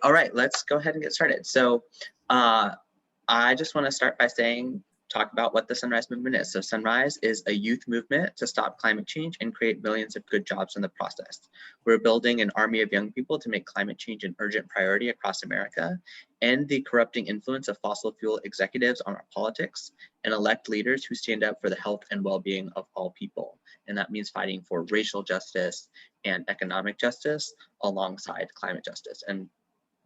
All right, let's go ahead and get started. So I just want to start by talk about what the Sunrise Movement is. So Sunrise is a youth movement to stop climate change and create millions of good jobs in the process. We're building an army of young people to make climate change an urgent priority across America, end the corrupting influence of fossil fuel executives on our politics, and elect leaders who stand up for the health and well-being of all people. And that means fighting for racial justice and economic justice alongside climate justice, and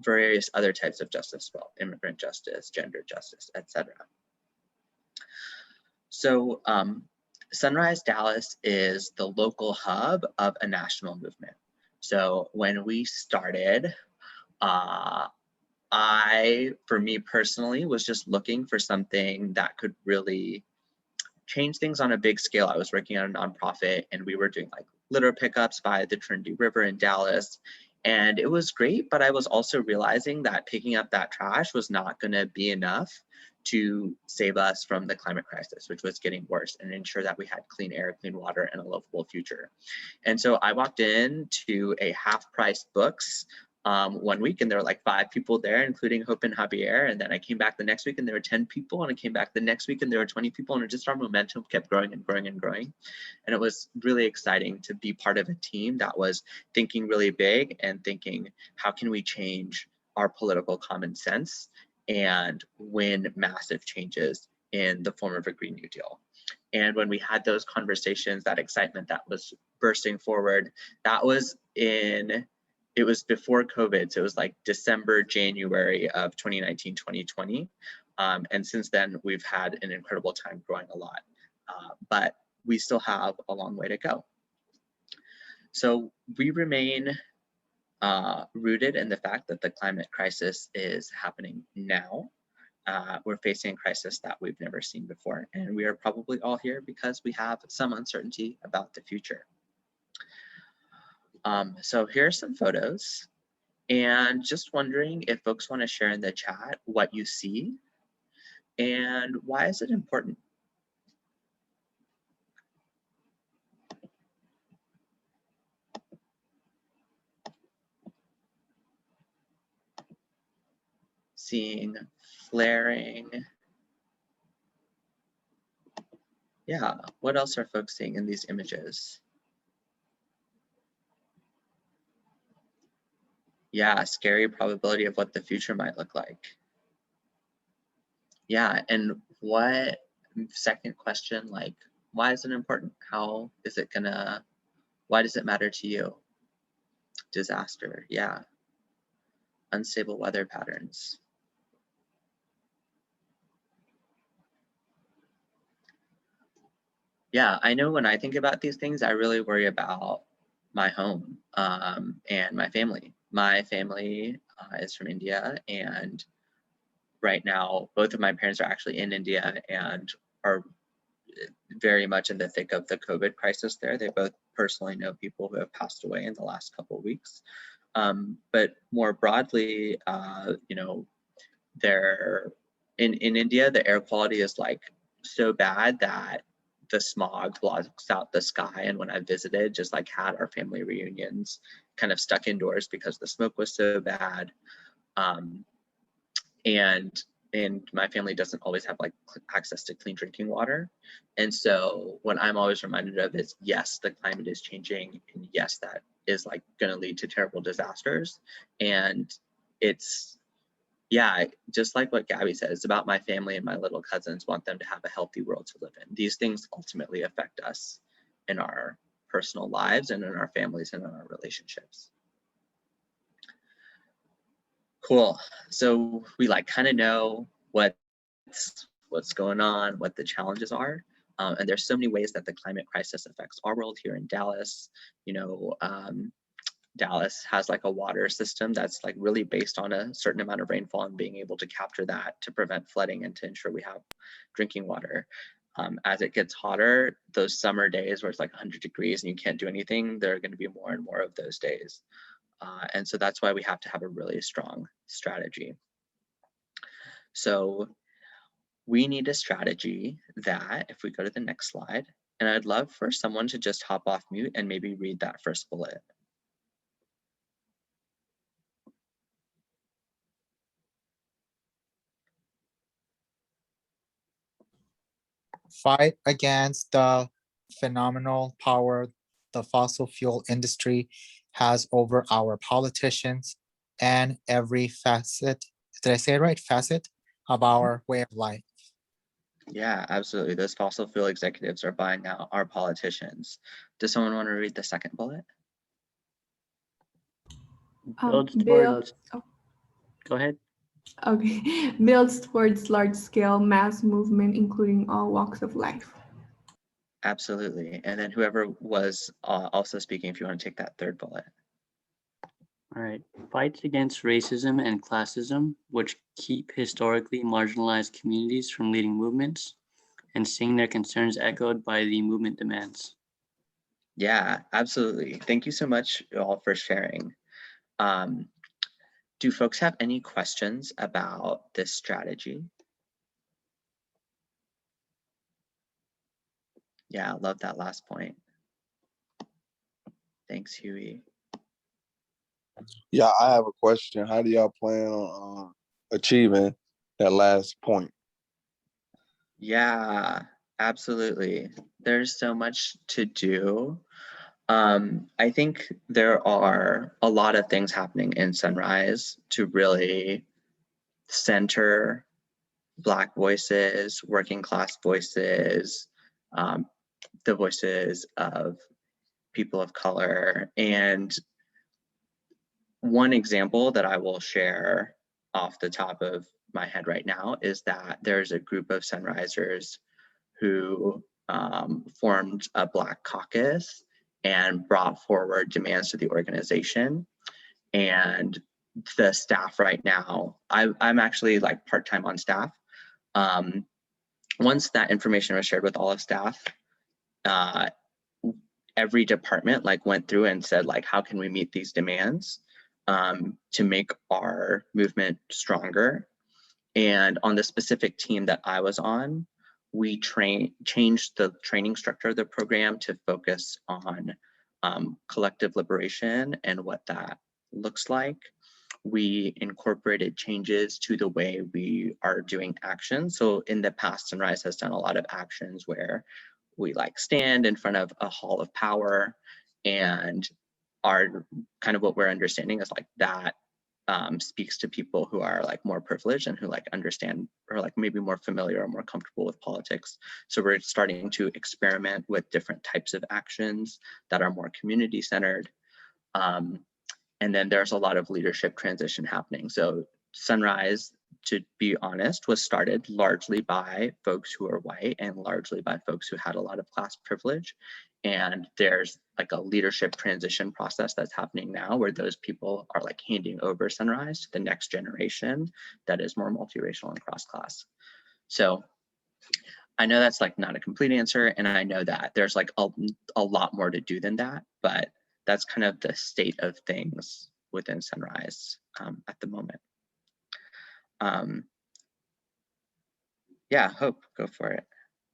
various other types of justice as well, immigrant justice, gender justice, etc. So Sunrise Dallas is the local hub of a national movement. So when we started, for me personally, was just looking for something that could really change things on a big scale. I was working on a nonprofit and we were doing like litter pickups by the Trinity River in Dallas. And it was great, but I was also realizing that picking up that trash was not going to be enough to save us from the climate crisis, which was getting worse, and ensure that we had clean air, clean water, and a livable future. And so I walked into a half-price books 1 week, and there were like 5 people there, including Hope and Javier. And then I came back the next week and there were 10 people, and I came back the next week and there were 20 people, and just our momentum kept growing and growing and growing. And it was really exciting to be part of a team that was thinking really big and thinking, how can we change our political common sense and win massive changes in the form of a Green New Deal? And when we had those conversations, that excitement that was bursting forward, it was before COVID, so it was like December, January of 2019, 2020. And since then, we've had an incredible time growing a lot, but we still have a long way to go. So we remain rooted in the fact that the climate crisis is happening now. We're facing a crisis that we've never seen before, and we are probably all here because we have some uncertainty about the future. So here are some photos, and just wondering if folks want to share in the chat what you see and why is it important? Seeing flaring. Yeah, what else are folks seeing in these images? Yeah, scary probability of what the future might look like. Yeah, and what, second question, like, why is it important? How is it gonna, why does it matter to you? Disaster, yeah. Unstable weather patterns. Yeah, I know when I think about these things, I really worry about my home and my family. My family is from India, and right now, both of my parents are actually in India and are very much in the thick of the COVID crisis there. They both personally know people who have passed away in the last couple of weeks. But more broadly, you know, in India, the air quality is like so bad that the smog blocks out the sky. And when I visited, just like had our family reunions kind of stuck indoors because the smoke was so bad. And my family doesn't always have like access to clean drinking water. And so what I'm always reminded of is, yes, the climate is changing, and yes, that is like going to lead to terrible disasters. And it's, yeah, just like what Gabby said, it's about my family and my little cousins, want them to have a healthy world to live in. These things ultimately affect us in our personal lives and in our families and in our relationships. Cool. So we like kind of know what's going on, what the challenges are. And there's so many ways that the climate crisis affects our world here in Dallas. You know, Dallas has like a water system that's like really based on a certain amount of rainfall and being able to capture that to prevent flooding and to ensure we have drinking water. As it gets hotter, those summer days where it's like 100 degrees and you can't do anything, there are going to be more and more of those days. And so that's why we have to have a really strong strategy. So we need a strategy that, if we go to the next slide, and I'd love for someone to just hop off mute and maybe read that first bullet. fight against the phenomenal power the fossil fuel industry has over our politicians and every facet, did I say it right? Facet of our way of life. Yeah, absolutely. Those fossil fuel executives are buying out our politicians. Does someone want to read the second bullet? Builds Bill, towards. Go ahead. okay, builds towards large-scale mass movement, including all walks of life. Absolutely. And then whoever was also speaking, if you want to take that third bullet. All right. Fights against racism and classism, which keep historically marginalized communities from leading movements and seeing their concerns echoed by the movement demands. Yeah, absolutely. Thank you so much all for sharing. Do folks have any questions about this strategy? Yeah, I love that last point. Thanks, Huey. Yeah, I have a question. How do y'all plan on achieving that last point? Yeah, absolutely. There's so much to do. I think there are a lot of things happening in Sunrise to really center Black voices, working class voices, the voices of people of color. And one example that I will share off the top of my head right now is that there's a group of Sunrisers who formed a Black caucus and brought forward demands to the organization. And the staff right now, I'm actually like part-time on staff. Once that information was shared with all of staff, every department like went through and said like, how can we meet these demands to make our movement stronger? And on the specific team that I was on, we changed the training structure of the program to focus on collective liberation and what that looks like. We incorporated changes to the way we are doing actions. So in the past, Sunrise has done a lot of actions where we like stand in front of a hall of power, and our kind of what we're understanding is like that speaks to people who are like more privileged and who like understand or like maybe more familiar or more comfortable with politics. So we're starting to experiment with different types of actions that are more community centered. And then there's a lot of leadership transition happening. So Sunrise, to be honest, was started largely by folks who are white and largely by folks who had a lot of class privilege. And there's like a leadership transition process that's happening now where those people are like handing over Sunrise to the next generation that is more multiracial and cross-class. So I know that's like not a complete answer, and I know that there's like a lot more to do than that, but that's kind of the state of things within Sunrise at the moment. Yeah, Hope, go for it.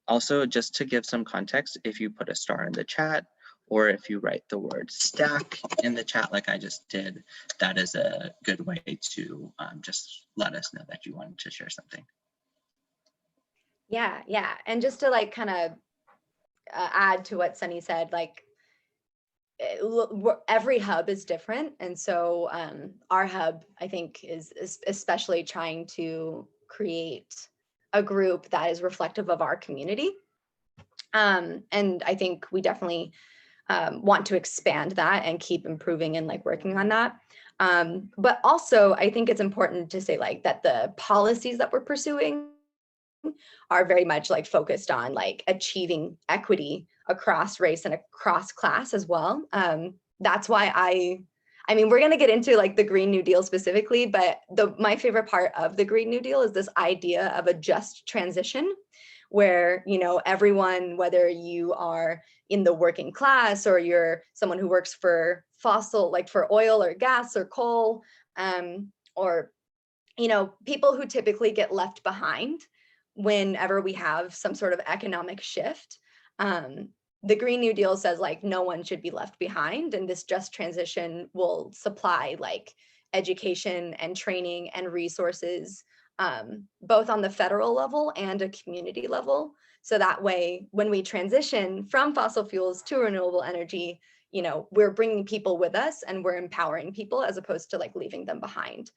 Also, just to give some context, if you put a star in the chat, or if you write the word stack in the chat like I just did, that is a good way to just let us know that you wanted to share something. Yeah. And just to like kind of add to what Sunny said, like every hub is different. And so our hub, I think, is especially trying to create a group that is reflective of our community. And I think we definitely want to expand that and keep improving and like working on that. But also, I think it's important to say like that the policies that we're pursuing are very much like focused on like achieving equity across race and across class as well. That's why I mean, we're going to get into like the Green New Deal specifically, but my favorite part of the Green New Deal is this idea of a just transition where, you know, everyone, whether you are in the working class or you're someone who works for fossil, like for oil or gas or coal, or, you know, people who typically get left behind whenever we have some sort of economic shift. The Green New Deal says like no one should be left behind, and this just transition will supply like education and training and resources both on the federal level and a community level. So that way, when we transition from fossil fuels to renewable energy, you know, we're bringing people with us and we're empowering people as opposed to like leaving them behind.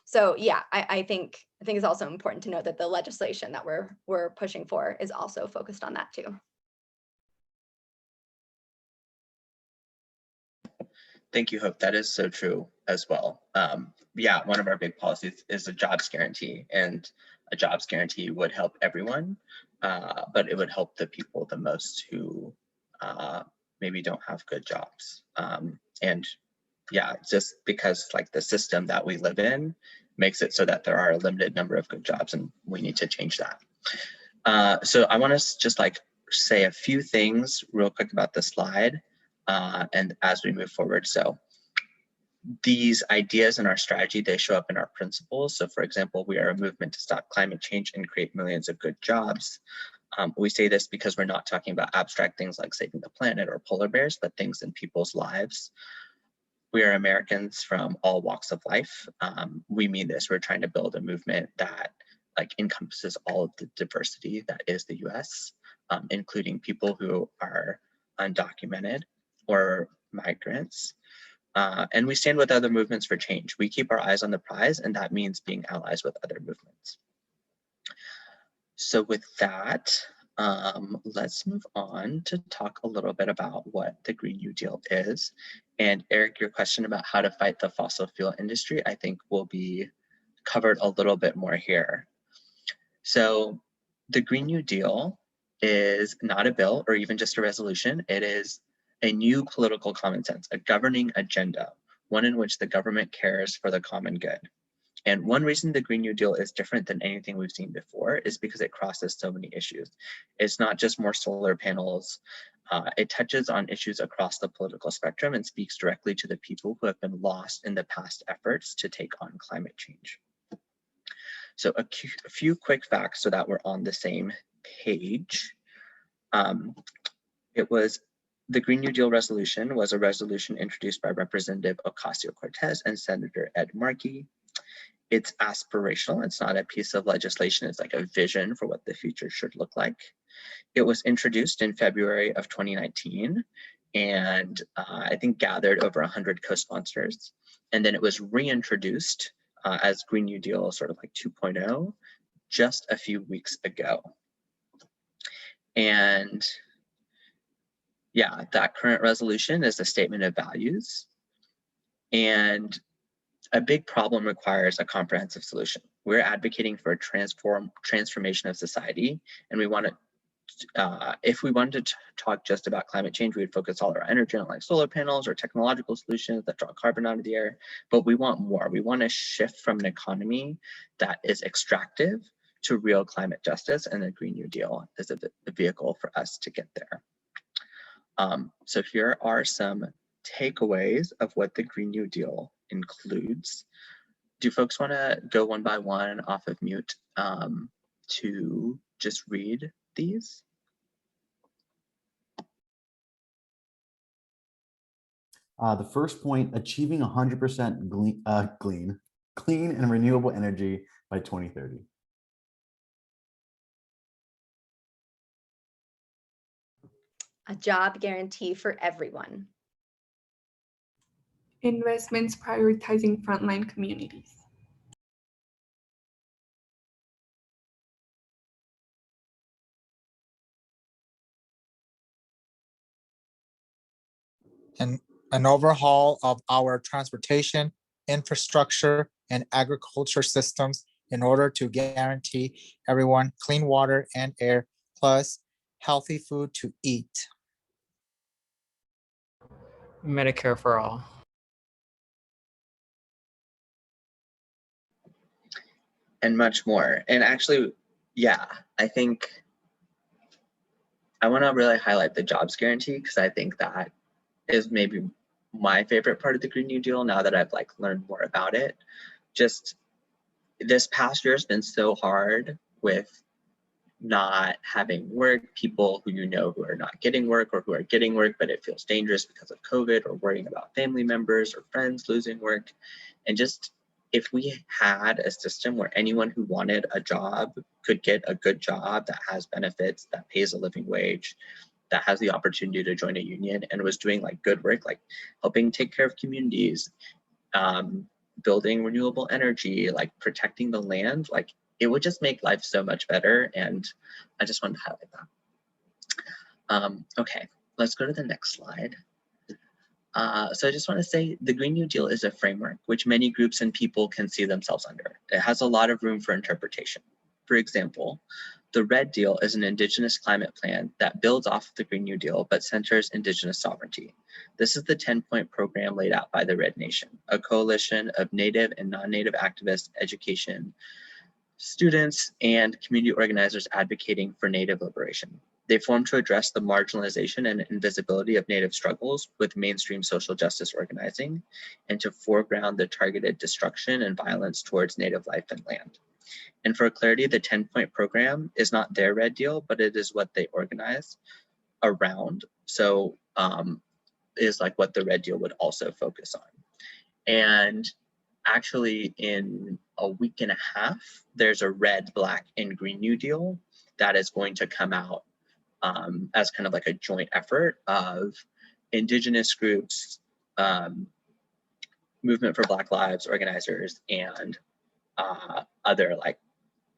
So yeah, I think it's also important to note that the legislation that we're pushing for is also focused on that too. Thank you, Hope. That is so true as well. Yeah, one of our big policies is a jobs guarantee, and a jobs guarantee would help everyone, but it would help the people the most who maybe don't have good jobs. And yeah, just because like the system that we live in makes it so that there are a limited number of good jobs, and we need to change that. So I want to just like say a few things real quick about the slide. And as we move forward, so these ideas in our strategy, they show up in our principles. So for example, we are a movement to stop climate change and create millions of good jobs. We say this because we're not talking about abstract things like saving the planet or polar bears, but things in people's lives. We are Americans from all walks of life. We mean this, we're trying to build a movement that like encompasses all of the diversity that is the US, including people who are undocumented or migrants. And we stand with other movements for change. We keep our eyes on the prize, and that means being allies with other movements. So with that, let's move on to talk a little bit about what the Green New Deal is. And Eric, your question about how to fight the fossil fuel industry, I think will be covered a little bit more here. So the Green New Deal is not a bill or even just a resolution. It is a new political common sense, a governing agenda, one in which the government cares for the common good. And one reason the Green New Deal is different than anything we've seen before is because it crosses so many issues. It's not just more solar panels. It touches on issues across the political spectrum and speaks directly to the people who have been lost in the past efforts to take on climate change. So a few quick facts so that we're on the same page. The Green New Deal resolution was a resolution introduced by Representative Ocasio-Cortez and Senator Ed Markey. It's aspirational. It's not a piece of legislation. It's like a vision for what the future should look like. It was introduced in February of 2019 and I think gathered over 100 co-sponsors. And then it was reintroduced as Green New Deal sort of like 2.0 just a few weeks ago. And yeah, that current resolution is a statement of values, and a big problem requires a comprehensive solution. We're advocating for a transformation of society, and we want to, if we wanted to talk just about climate change, we'd focus all our energy on like solar panels or technological solutions that draw carbon out of the air, but we want more. We want to shift from an economy that is extractive to real climate justice, and the Green New Deal is a vehicle for us to get there. So here are some takeaways of what the Green New Deal includes. Do folks want to go one by one off of mute to just read these? The first point, achieving 100% clean and renewable energy by 2030. A job guarantee for everyone. Investments prioritizing frontline communities. And an overhaul of our transportation, infrastructure, and agriculture systems in order to guarantee everyone clean water and air, plus healthy food to eat. Medicare for all. And much more. And actually, yeah, I think I want to really highlight the jobs guarantee because I think that is maybe my favorite part of the Green New Deal now that I've like learned more about it. Just this past year has been so hard with not having work, people who you know who are not getting work or who are getting work, but it feels dangerous because of COVID, or worrying about family members or friends losing work. And just if we had a system where anyone who wanted a job could get a good job that has benefits, that pays a living wage, that has the opportunity to join a union and was doing like good work, like helping take care of communities, building renewable energy, like protecting the land, like it would just make life so much better. And I just wanted to highlight that. Okay, let's go to the next slide. So I just want to say the Green New Deal is a framework which many groups and people can see themselves under. It has a lot of room for interpretation. For example, the Red Deal is an Indigenous climate plan that builds off of the Green New Deal but centers Indigenous sovereignty. This is the 10-point program laid out by the Red Nation, a coalition of Native and non-Native activists, education, students, and community organizers advocating for Native liberation. They formed to address the marginalization and invisibility of Native struggles with mainstream social justice organizing and to foreground the targeted destruction and violence towards Native life and land. And for clarity, the 10-point program is not their Red Deal, but it is what they organize around. So is like what the Red Deal would also focus on. And actually in a week and a half, there's a Red, Black, and Green New Deal that is going to come out as kind of like a joint effort of Indigenous groups, Movement for Black Lives organizers, and other like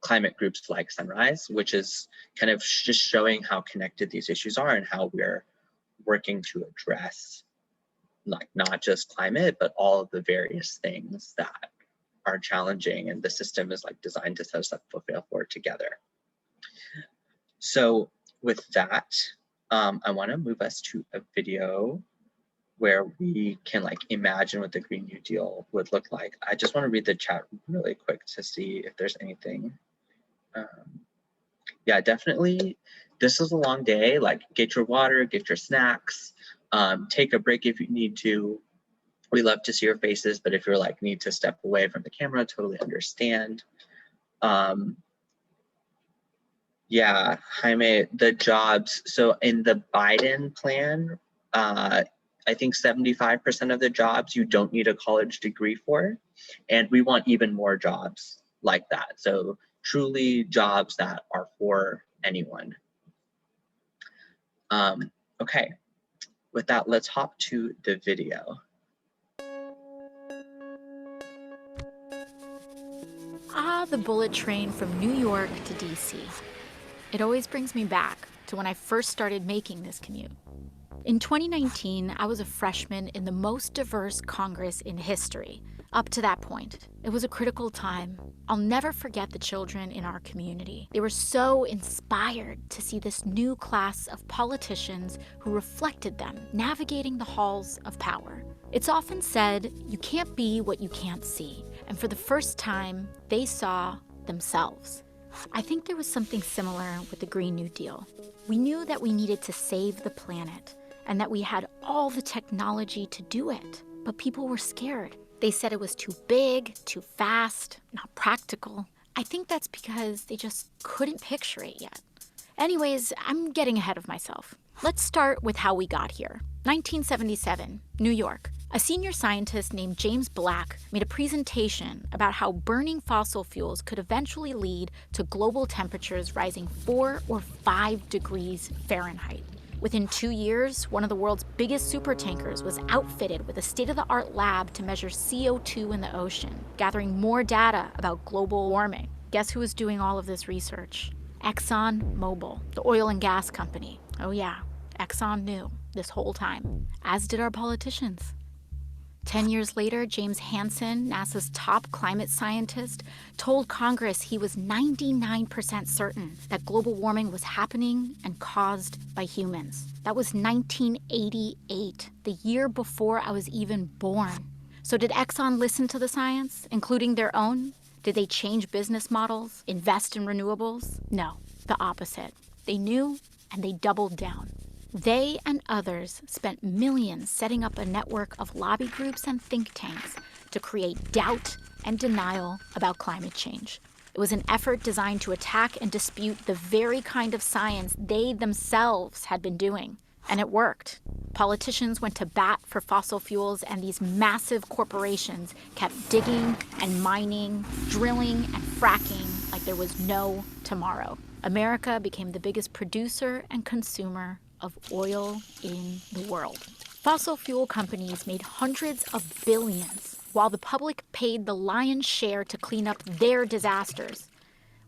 climate groups like Sunrise, which is kind of just showing how connected these issues are and how we're working to address like not just climate, but all of the various things that are challenging, and the system is like designed to set us up for together. So with that, I want to move us to a video where we can like imagine what the Green New Deal would look like. I just want to read the chat really quick to see if there's anything. Yeah, definitely. This is a long day. Like get your water, get your snacks, take a break if you need to. We love to see your faces, but if you're like need to step away from the camera, totally understand. Yeah, Jaime, the jobs. So in the Biden plan, I think 75% of the jobs you don't need a college degree for, and we want even more jobs like that. So truly jobs that are for anyone. Okay, with that, let's hop to the video. The bullet train from New York to DC. It always brings me back to when I first started making this commute. In 2019, I was a freshman in the most diverse Congress in history. Up to that point, it was a critical time. I'll never forget the children in our community. They were so inspired to see this new class of politicians who reflected them navigating the halls of power. It's often said, you can't be what you can't see. And for the first time, they saw themselves. I think there was something similar with the Green New Deal. We knew that we needed to save the planet and that we had all the technology to do it, but people were scared. They said it was too big, too fast, not practical. I think that's because they just couldn't picture it yet. Anyways, I'm getting ahead of myself. Let's start with how we got here. 1977, New York. A senior scientist named James Black made a presentation about how burning fossil fuels could eventually lead to global temperatures rising 4 or 5 degrees Fahrenheit. Within 2 years, one of the world's biggest supertankers was outfitted with a state-of-the-art lab to measure CO2 in the ocean, gathering more data about global warming. Guess who was doing all of this research? ExxonMobil, the oil and gas company. Oh yeah, Exxon knew this whole time, as did our politicians. 10 years later, James Hansen, NASA's top climate scientist, told Congress he was 99% certain that global warming was happening and caused by humans. That was 1988, the year before I was even born. So did Exxon listen to the science, including their own? Did they change business models, invest in renewables? No, the opposite. They knew and they doubled down. They and others spent millions setting up a network of lobby groups and think tanks to create doubt and denial about climate change. It was an effort designed to attack and dispute the very kind of science they themselves had been doing. And it worked. Politicians went to bat for fossil fuels, and these massive corporations kept digging and mining, drilling and fracking like there was no tomorrow. America became the biggest producer and consumer of oil in the world. Fossil fuel companies made hundreds of billions, while the public paid the lion's share to clean up their disasters.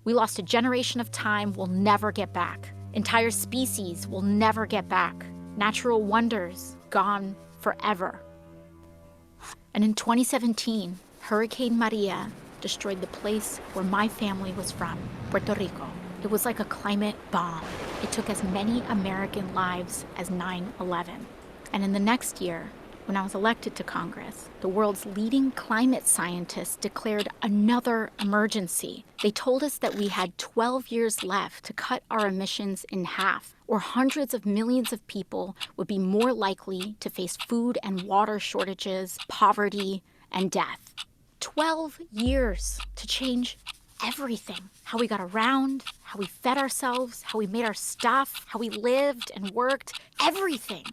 We lost a generation of time we'll never get back. Entire species will never get back. Natural wonders gone forever. And in 2017, Hurricane Maria destroyed the place where my family was from, Puerto Rico. It was like a climate bomb. It took as many American lives as 9/11. And in the next year, when I was elected to Congress, the world's leading climate scientists declared another emergency. They told us that we had 12 years left to cut our emissions in half, or hundreds of millions of people would be more likely to face food and water shortages, poverty, and death. 12 years to change everything. How we got around, how we fed ourselves, how we made our stuff, how we lived and worked, everything.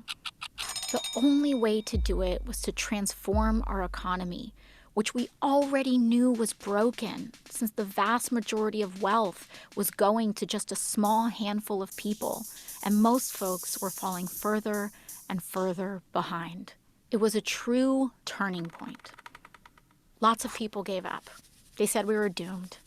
The only way to do it was to transform our economy, which we already knew was broken, since the vast majority of wealth was going to just a small handful of people, and most folks were falling further and further behind. It was a true turning point. Lots of people gave up. They said we were doomed.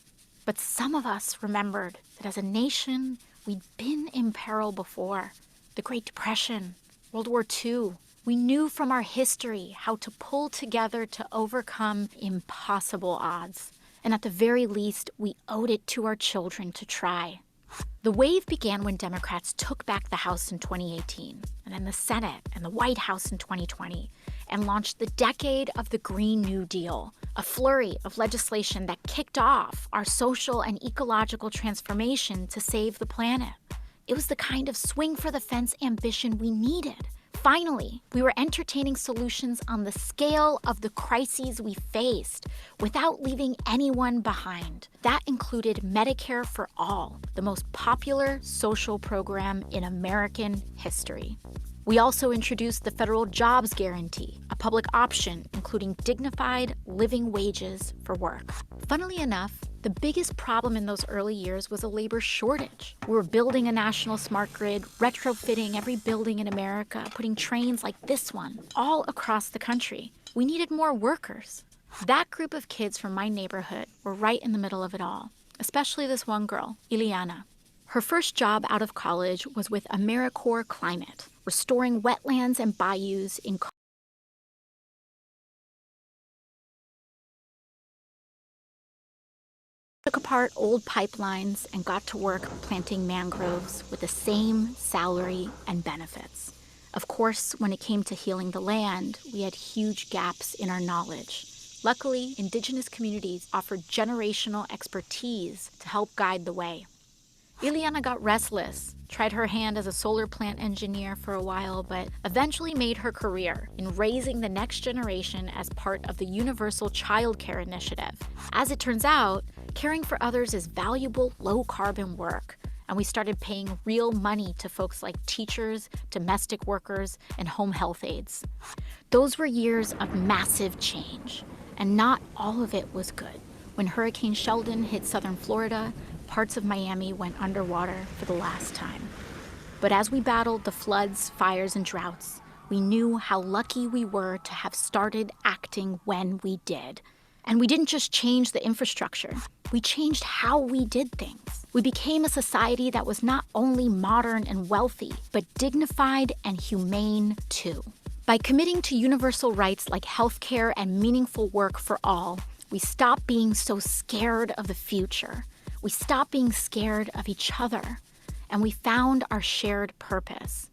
But some of us remembered that as a nation, we'd been in peril before. The Great Depression, World War II. We knew from our history how to pull together to overcome impossible odds. And at the very least, we owed it to our children to try. The wave began when Democrats took back the House in 2018, and then the Senate and the White House in 2020, and launched the decade of the Green New Deal, a flurry of legislation that kicked off our social and ecological transformation to save the planet. It was the kind of swing-for-the-fence ambition we needed. Finally, we were entertaining solutions on the scale of the crises we faced without leaving anyone behind. That included Medicare for All, the most popular social program in American history. We also introduced the federal jobs guarantee, a public option including dignified living wages for work. Funnily enough, the biggest problem in those early years was a labor shortage. We were building a national smart grid, retrofitting every building in America, putting trains like this one all across the country. We needed more workers. That group of kids from my neighborhood were right in the middle of it all, especially this one girl, Ileana. Her first job out of college was with AmeriCorps Climate, restoring wetlands and bayous in took apart old pipelines and got to work planting mangroves with the same salary and benefits. Of course, when it came to healing the land, we had huge gaps in our knowledge. Luckily, Indigenous communities offered generational expertise to help guide the way. Ileana got restless, tried her hand as a solar plant engineer for a while, but eventually made her career in raising the next generation as part of the Universal Child Care Initiative. As it turns out, caring for others is valuable, low-carbon work, and we started paying real money to folks like teachers, domestic workers, and home health aides. Those were years of massive change, and not all of it was good. When Hurricane Sheldon hit southern Florida, parts of Miami went underwater for the last time. But as we battled the floods, fires, and droughts, we knew how lucky we were to have started acting when we did. And we didn't just change the infrastructure, we changed how we did things. We became a society that was not only modern and wealthy, but dignified and humane too. By committing to universal rights like healthcare and meaningful work for all, we stopped being so scared of the future. We stopped being scared of each other, and we found our shared purpose.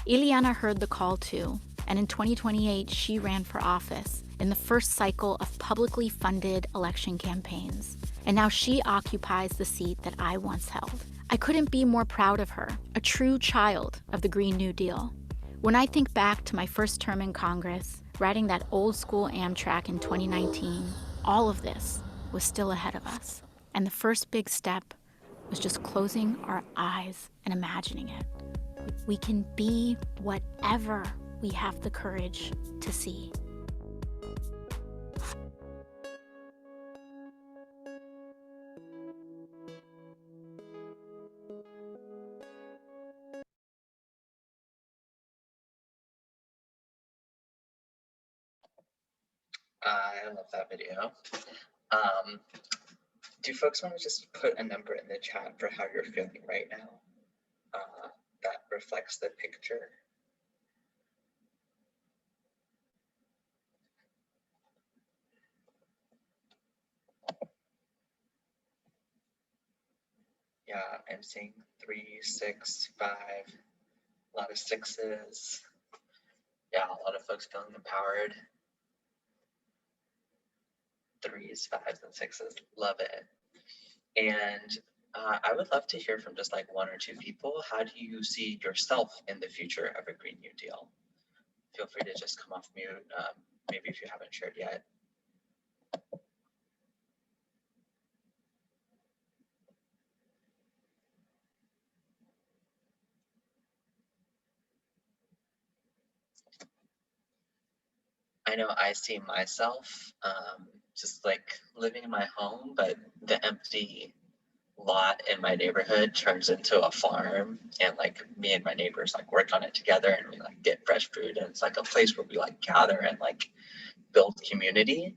Ileana heard the call too, and in 2028, she ran for office in the first cycle of publicly funded election campaigns. And now she occupies the seat that I once held. I couldn't be more proud of her, a true child of the Green New Deal. When I think back to my first term in Congress, riding that old school Amtrak in 2019, all of this was still ahead of us. And the first big step was just closing our eyes and imagining it. We can be whatever we have the courage to see. I love that video. Do folks want to just put a number in the chat for how you're feeling right now? That reflects the picture. Yeah, I'm seeing 3, 6, 5, a lot of 6s. Yeah, a lot of folks feeling empowered. 3s, 5s, and 6s, love it. And I would love to hear from just like 1 or 2 people. How do you see yourself in the future of a Green New Deal? Feel free to just come off mute, maybe if you haven't shared yet. I know I see myself just like living in my home, but the empty lot in my neighborhood turns into a farm, and like me and my neighbors like work on it together, and we like get fresh food, and it's like a place where we like gather and like build community.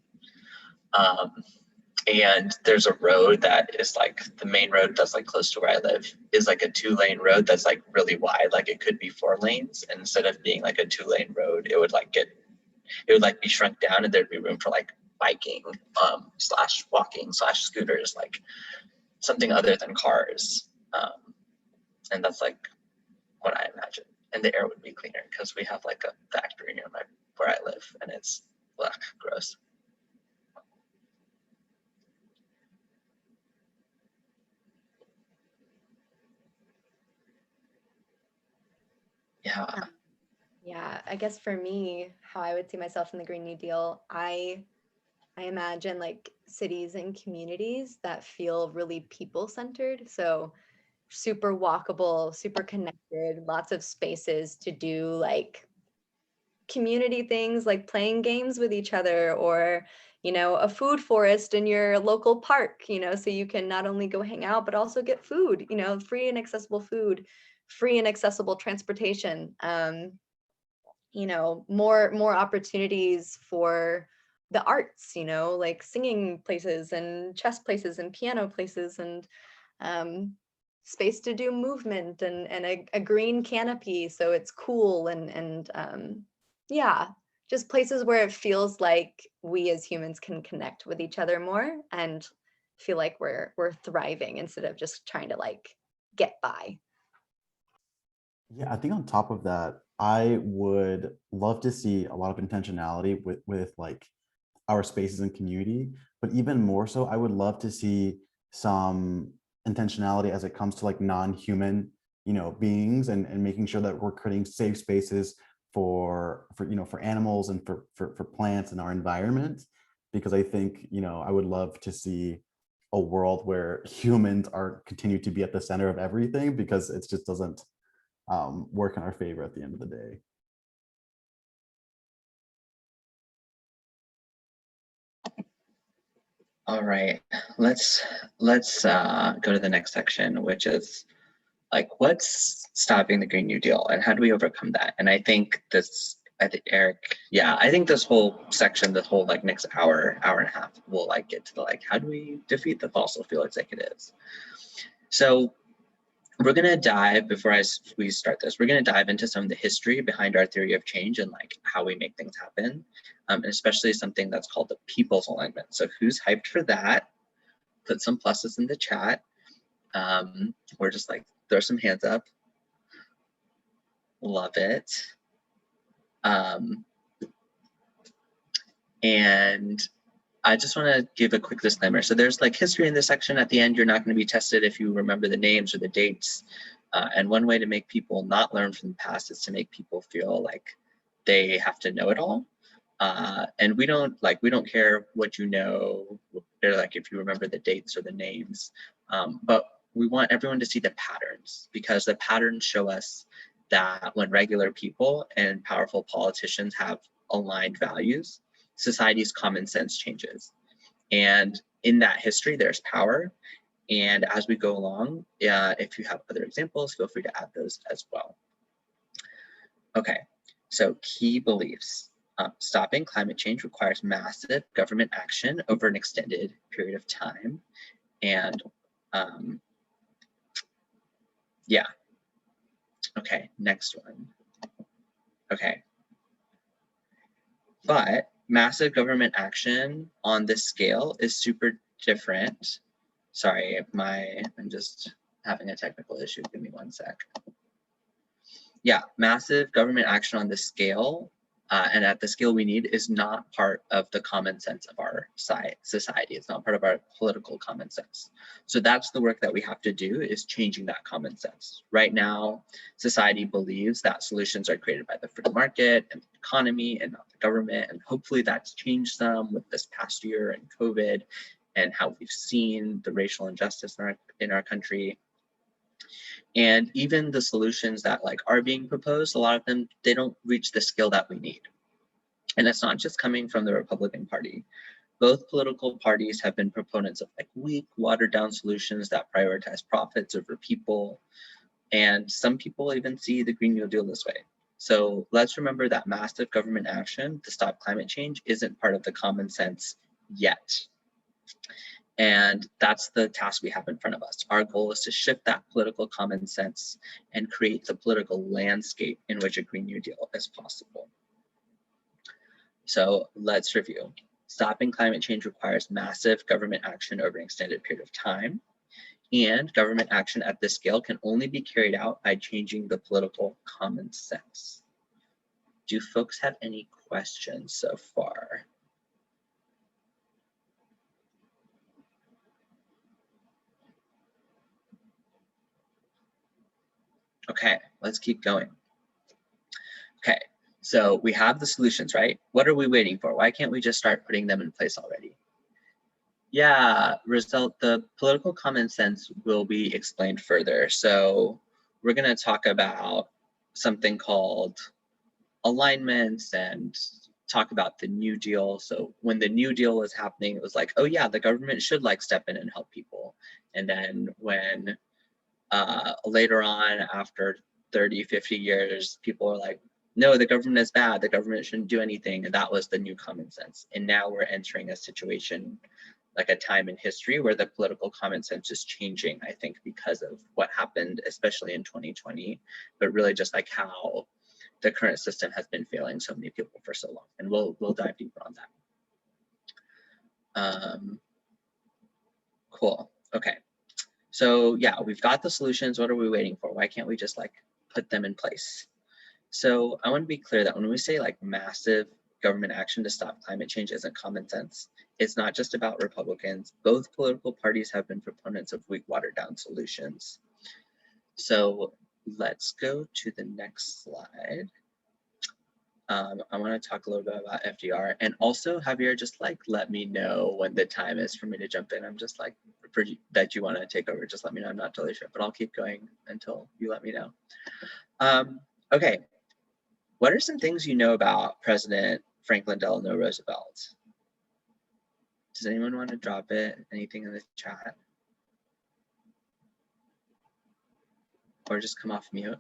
And there's a road that is like the main road that's like close to where I live is like a 2-lane road that's like really wide, like it could be 4 lanes, and instead of being like a 2-lane road, it would like be shrunk down, and there'd be room for like biking slash walking slash scooters, like something other than cars. And that's like what I imagine. And the air would be cleaner because we have like a factory near where I live, and it's gross. Yeah. Yeah, I guess for me, how I would see myself in the Green New Deal, I imagine like cities and communities that feel really people-centered. So super walkable, super connected, lots of spaces to do like community things like playing games with each other, or a food forest in your local park, so you can not only go hang out but also get food, free and accessible food, free and accessible transportation, more opportunities for the arts, like singing places and chess places and piano places, and space to do movement, and a green canopy so it's cool, and yeah, just places where it feels like we as humans can connect with each other more and feel like we're thriving instead of just trying to like get by. Yeah, I think on top of that, I would love to see a lot of intentionality with like our spaces and community, but even more so, I would love to see some intentionality as it comes to like non-human, beings, and making sure that we're creating safe spaces for animals and for plants in our environment, because I think, I would love to see a world where humans are continue to be at the center of everything, because it just doesn't work in our favor at the end of the day. All right, let's go to the next section, which is like, what's stopping the Green New Deal and how do we overcome that? And I think Eric, yeah, I think this whole section, the whole like next hour and a half, will like get to the like, how do we defeat the fossil fuel executives? So we're gonna dive, before we start this, we're gonna dive into some of the history behind our theory of change and like how we make things happen, and especially something that's called the people's alignment. So who's hyped for that? Put some pluses in the chat, or just like throw some hands up. Love it. And I just want to give a quick disclaimer. So there's like history in this section. At the end, you're not going to be tested if you remember the names or the dates. And one way to make people not learn from the past is to make people feel like they have to know it all. And we don't care what you know, or like if you remember the dates or the names, but we want everyone to see the patterns, because the patterns show us that when regular people and powerful politicians have aligned values, society's common sense changes. And in that history, there's power. And as we go along, if you have other examples, feel free to add those as well. Okay, so key beliefs. Stopping climate change requires massive government action over an extended period of time. And yeah. Okay, next one. Okay. But massive government action on this scale is super different. Sorry, I'm just having a technical issue. Give me one sec. Yeah, massive government action on this scale and at the scale we need is not part of the common sense of our society. It's not part of our political common sense. So that's the work that we have to do, is changing that common sense. Right now, society believes that solutions are created by the free market and the economy and not the government. And hopefully that's changed some with this past year and COVID and how we've seen the racial injustice in our country. And even the solutions that are being proposed, a lot of them, they don't reach the scale that we need. And it's not just coming from the Republican Party. Both political parties have been proponents of weak, watered down solutions that prioritize profits over people. And some people even see the Green New Deal this way. So let's remember that massive government action to stop climate change isn't part of the common sense yet. And that's the task we have in front of us. Our goal is to shift that political common sense and create the political landscape in which a Green New Deal is possible. So let's review. Stopping climate change requires massive government action over an extended period of time. And government action at this scale can only be carried out by changing the political common sense. Do folks have any questions so far? Okay, let's keep going. Okay, so we have the solutions, right? What are we waiting for? Why can't we just start putting them in place already? Yeah, the political common sense will be explained further. So we're going to talk about something called alignments and talk about the New Deal. So when the New Deal was happening, it was like, oh yeah, the government should step in and help people. And then when later on, after 30, 50 years, people are like, no, the government is bad. The government shouldn't do anything. And that was the new common sense. And now we're entering a situation, a time in history where the political common sense is changing, I think, because of what happened, especially in 2020, but really just how the current system has been failing so many people for so long. And we'll dive deeper on that. Cool. Okay. So yeah, we've got the solutions. What are we waiting for? Why can't we just put them in place? So I want to be clear that when we say massive government action to stop climate change isn't common sense, it's not just about Republicans. Both political parties have been proponents of weak, watered down solutions. So let's go to the next slide. I want to talk a little bit about FDR, and also Javier, just let me know when the time is for me to jump in. I'm just that you want to take over, just let me know. I'm not totally sure, but I'll keep going until you let me know. Okay, what are some things you know about President Franklin Delano Roosevelt? Does anyone want to drop it? Anything in the chat? Or just come off mute?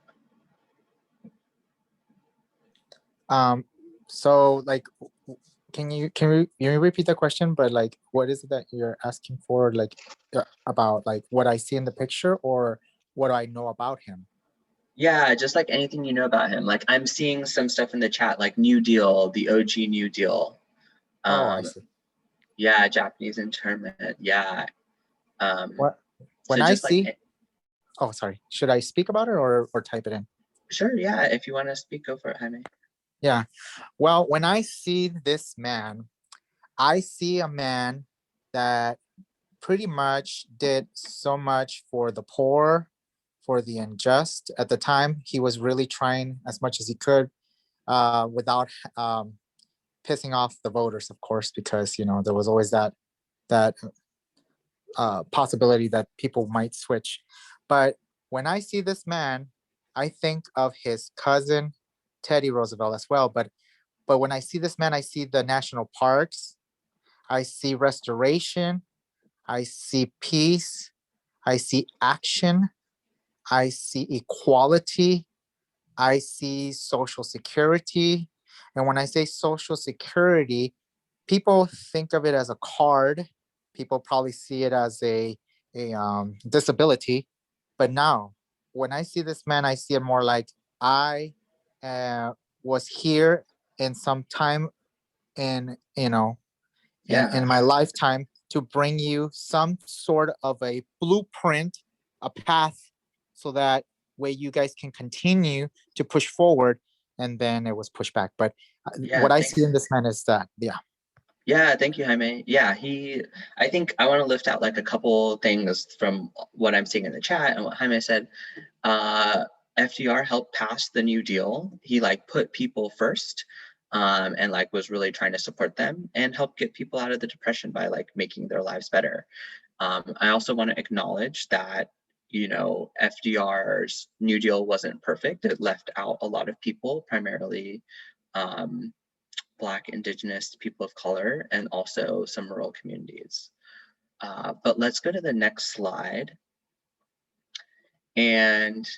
So can you repeat the question? But what is it that you're asking for? About what I see in the picture, or what do I know about him? Yeah, just anything you know about him. I'm seeing some stuff in the chat, New Deal, the OG New Deal. Oh, I see. Yeah, Japanese internment. Yeah. What when I see? Oh, sorry. Should I speak about it or type it in? Sure. Yeah. If you want to speak, go for it, Jaime. Yeah. Well, when I see this man, I see a man that pretty much did so much for the poor, for the unjust. At the time, he was really trying as much as he could without pissing off the voters, of course, because there was always that possibility that people might switch. But when I see this man, I think of his cousin, Teddy Roosevelt as well. But when I see this man, I see the national parks, I see restoration, I see peace, I see action, I see equality, I see social security. And when I say social security, people think of it as a card. People probably see it as a disability. But now, when I see this man, I see it more like I was here in some time in, in my lifetime to bring you some sort of a blueprint, a path, so that way you guys can continue to push forward. And then it was pushed back. But what I see in this man is that, yeah. Yeah, thank you, Jaime. Yeah, I think I want to lift out like a couple things from what I'm seeing in the chat and what Jaime said. FDR helped pass the New Deal. He like put people first, and like was really trying to support them and help get people out of the depression by like making their lives better. I also want to acknowledge that, FDR's New Deal wasn't perfect. It left out a lot of people, primarily Black, Indigenous, people of color, and also some rural communities. But let's go to the next slide. And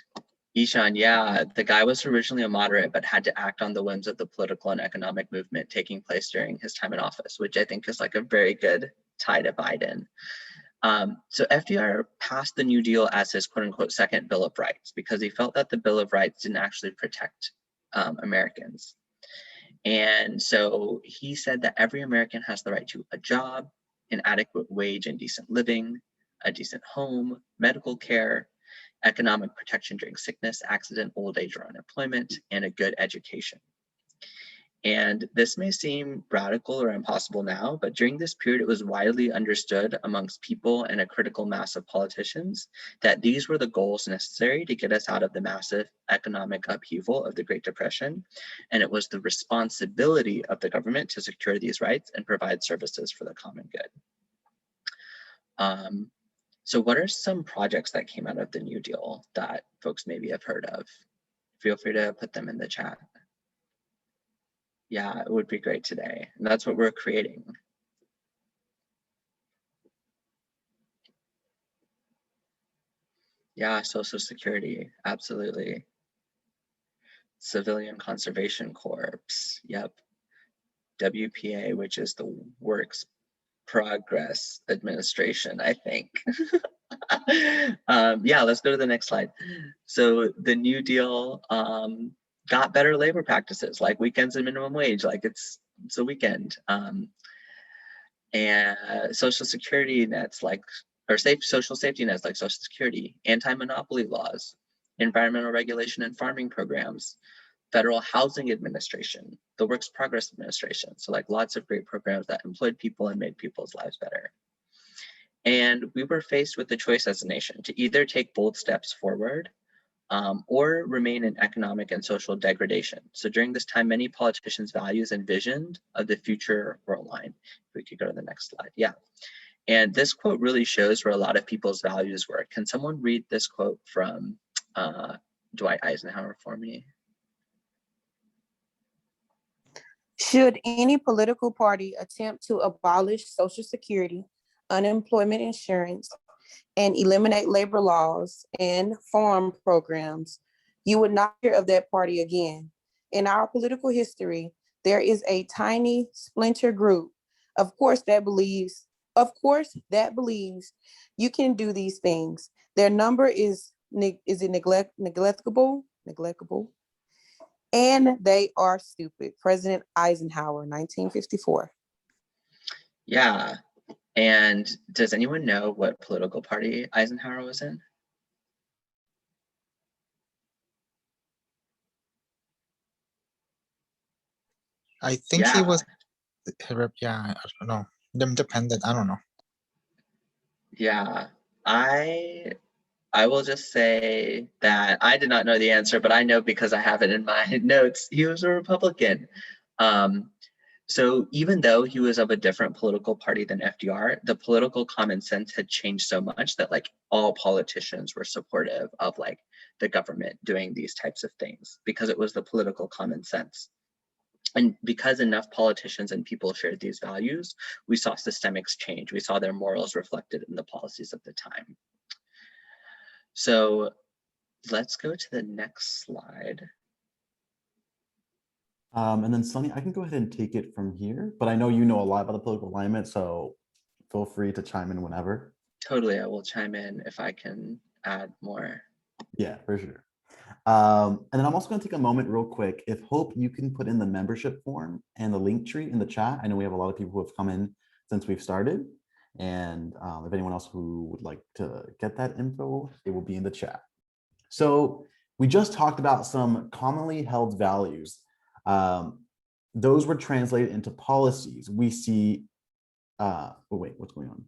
Ishan, yeah, the guy was originally a moderate, but had to act on the whims of the political and economic movement taking place during his time in office, which I think is like a very good tie to Biden. So FDR passed the New Deal as his quote unquote second Bill of Rights because he felt that the Bill of Rights didn't actually protect Americans. And so he said that every American has the right to a job, an adequate wage and decent living, a decent home, medical care, economic protection during sickness, accident, old age, or unemployment, and a good education. And this may seem radical or impossible now, but during this period, it was widely understood amongst people and a critical mass of politicians that these were the goals necessary to get us out of the massive economic upheaval of the Great Depression. And it was the responsibility of the government to secure these rights and provide services for the common good. So what are some projects that came out of the New Deal that folks maybe have heard of? Feel free to put them in the chat. Yeah, it would be great today. And that's what we're creating. Yeah, Social Security, absolutely. Civilian Conservation Corps, yep. WPA, which is the Works Progress Administration, I think. Yeah, let's go to the next slide. So the New Deal got better labor practices like weekends and minimum wage, like it's a weekend. And social security nets or social safety nets like Social Security, anti-monopoly laws, environmental regulation and farming programs, Federal Housing Administration, the Works Progress Administration. So like lots of great programs that employed people and made people's lives better. And we were faced with the choice as a nation to either take bold steps forward or remain in economic and social degradation. So during this time, many politicians' values and vision of the future were aligned. If we could go to the next slide, yeah. And this quote really shows where a lot of people's values were. Can someone read this quote from Dwight Eisenhower for me? Should any political party attempt to abolish Social Security, unemployment insurance, and eliminate labor laws and farm programs, you would not hear of that party again. In our political history, there is a tiny splinter group, of course, that believes you can do these things. Their number is neglectable, and they are stupid. President Eisenhower, 1954. Yeah. And does anyone know what political party Eisenhower was in? I think he was, yeah, I don't know. Independent, I don't know. Yeah, I will just say that I did not know the answer, but I know because I have it in my notes. He was a Republican. So even though he was of a different political party than FDR, the political common sense had changed so much that like all politicians were supportive of like the government doing these types of things because it was the political common sense. And because enough politicians and people shared these values, we saw systemics change. We saw their morals reflected in the policies of the time. So let's go to the next slide. And then Sunny, I can go ahead and take it from here, but I know you know a lot about the political alignment, so feel free to chime in whenever. Totally, I will chime in if I can add more. Yeah, for sure. And then I'm also going to take a moment real quick. If Hope, you can put in the membership form and the link tree in the chat. I know we have a lot of people who have come in since we've started. And if anyone else who would like to get that info, it will be in the chat. So we just talked about some commonly held values. Those were translated into policies. We see, oh wait, what's going on?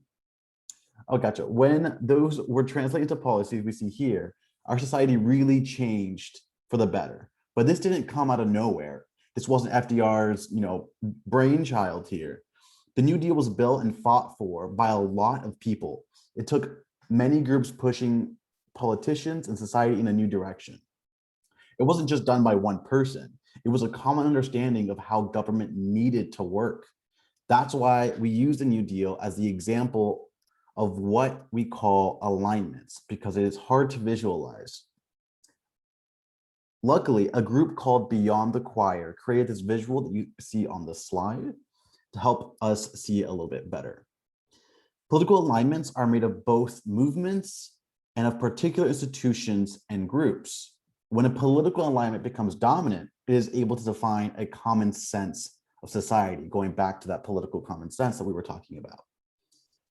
Oh, gotcha. When those were translated into policies, we see here, our society really changed for the better. But this didn't come out of nowhere. This wasn't FDR's, brainchild here. The New Deal was built and fought for by a lot of people. It took many groups pushing politicians and society in a new direction. It wasn't just done by one person. It was a common understanding of how government needed to work. That's why we use the New Deal as the example of what we call alignments, because it is hard to visualize. Luckily, a group called Beyond the Choir created this visual that you see on the slide to help us see it a little bit better. Political alignments are made of both movements and of particular institutions and groups. When a political alignment becomes dominant, it is able to define a common sense of society, going back to that political common sense that we were talking about.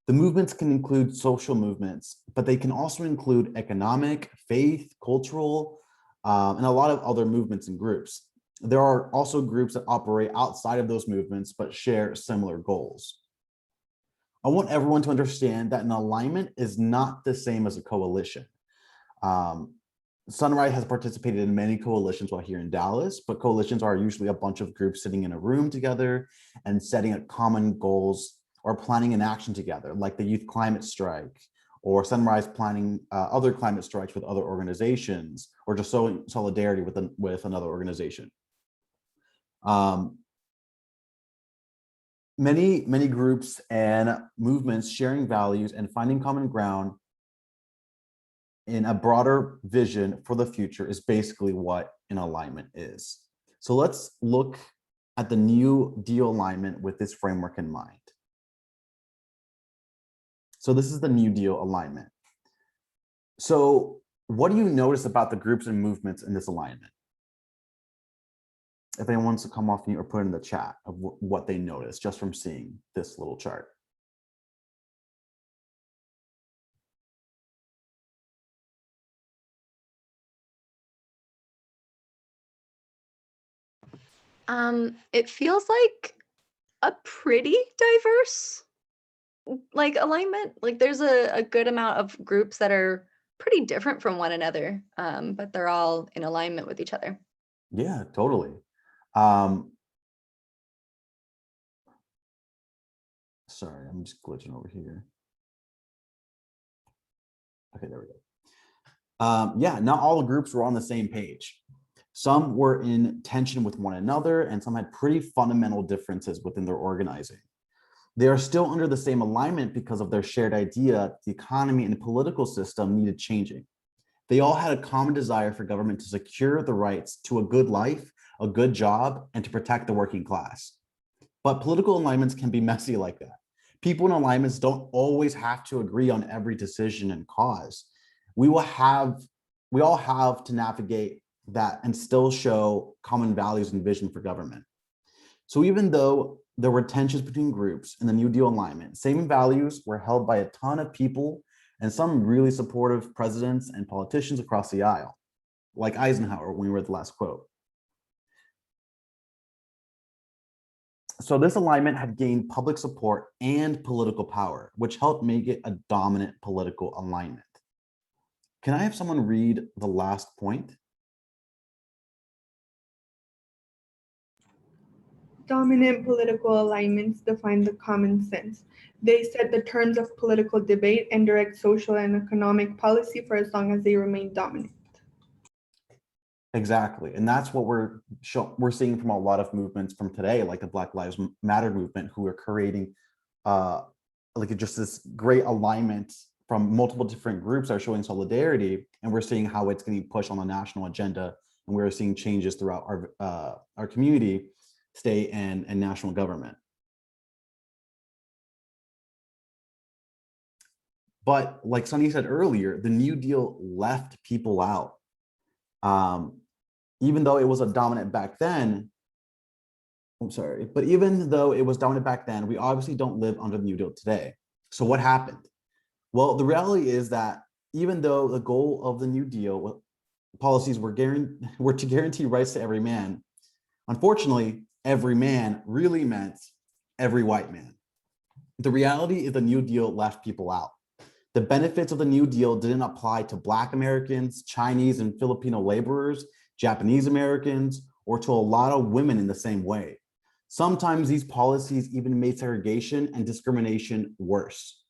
The movements can include social movements, but they can also include economic, faith, cultural, and a lot of other movements and groups. There are also groups that operate outside of those movements, but share similar goals. I want everyone to understand that an alignment is not the same as a coalition. Sunrise has participated in many coalitions while here in Dallas, but coalitions are usually a bunch of groups sitting in a room together and setting up common goals or planning an action together, like the Youth Climate Strike, or Sunrise planning other climate strikes with other organizations, or just showing solidarity with another organization. Many groups and movements sharing values and finding common ground in a broader vision for the future is basically what an alignment is. So let's look at the New Deal alignment with this framework in mind. So this is the New Deal alignment. So what do you notice about the groups and movements in this alignment? If anyone wants to come off mute or put in the chat of what they notice just from seeing this little chart. It feels like a pretty diverse alignment. Like there's a good amount of groups that are pretty different from one another, but they're all in alignment with each other. Yeah, totally. Sorry, I'm just glitching over here. Okay, there we go. Yeah, not all the groups were on the same page. Some were in tension with one another, and some had pretty fundamental differences within their organizing. They are still under the same alignment because of their shared idea the economy and the political system needed changing. They all had a common desire for government to secure the rights to a good life, a good job, and to protect the working class. But political alignments can be messy like that. People in alignments don't always have to agree on every decision and cause. We all have to navigate that and still show common values and vision for government. So even though there were tensions between groups in the New Deal alignment, same values were held by a ton of people and some really supportive presidents and politicians across the aisle, like Eisenhower when we read the last quote. So this alignment had gained public support and political power, which helped make it a dominant political alignment. Can I have someone read the last point? Dominant political alignments define the common sense. They set the terms of political debate and direct social and economic policy for as long as they remain dominant. Exactly. And that's what we're seeing from a lot of movements from today, like the Black Lives Matter movement, who are creating like just this great alignment from multiple different groups are showing solidarity, and we're seeing how it's getting pushed on the national agenda, and we're seeing changes throughout our community, state, and national government. But like Sunny said earlier, the New Deal left people out. Even though it was a dominant back then, but even though it was dominant back then, we obviously don't live under the New Deal today. So what happened? Well, the reality is that even though the goal of the New Deal policies were to guarantee rights to every man, unfortunately, every man really meant every white man. The reality is the New Deal left people out. The benefits of the New Deal didn't apply to Black Americans, Chinese and Filipino laborers, Japanese Americans, or to a lot of women in the same way. Sometimes these policies even made segregation and discrimination worse.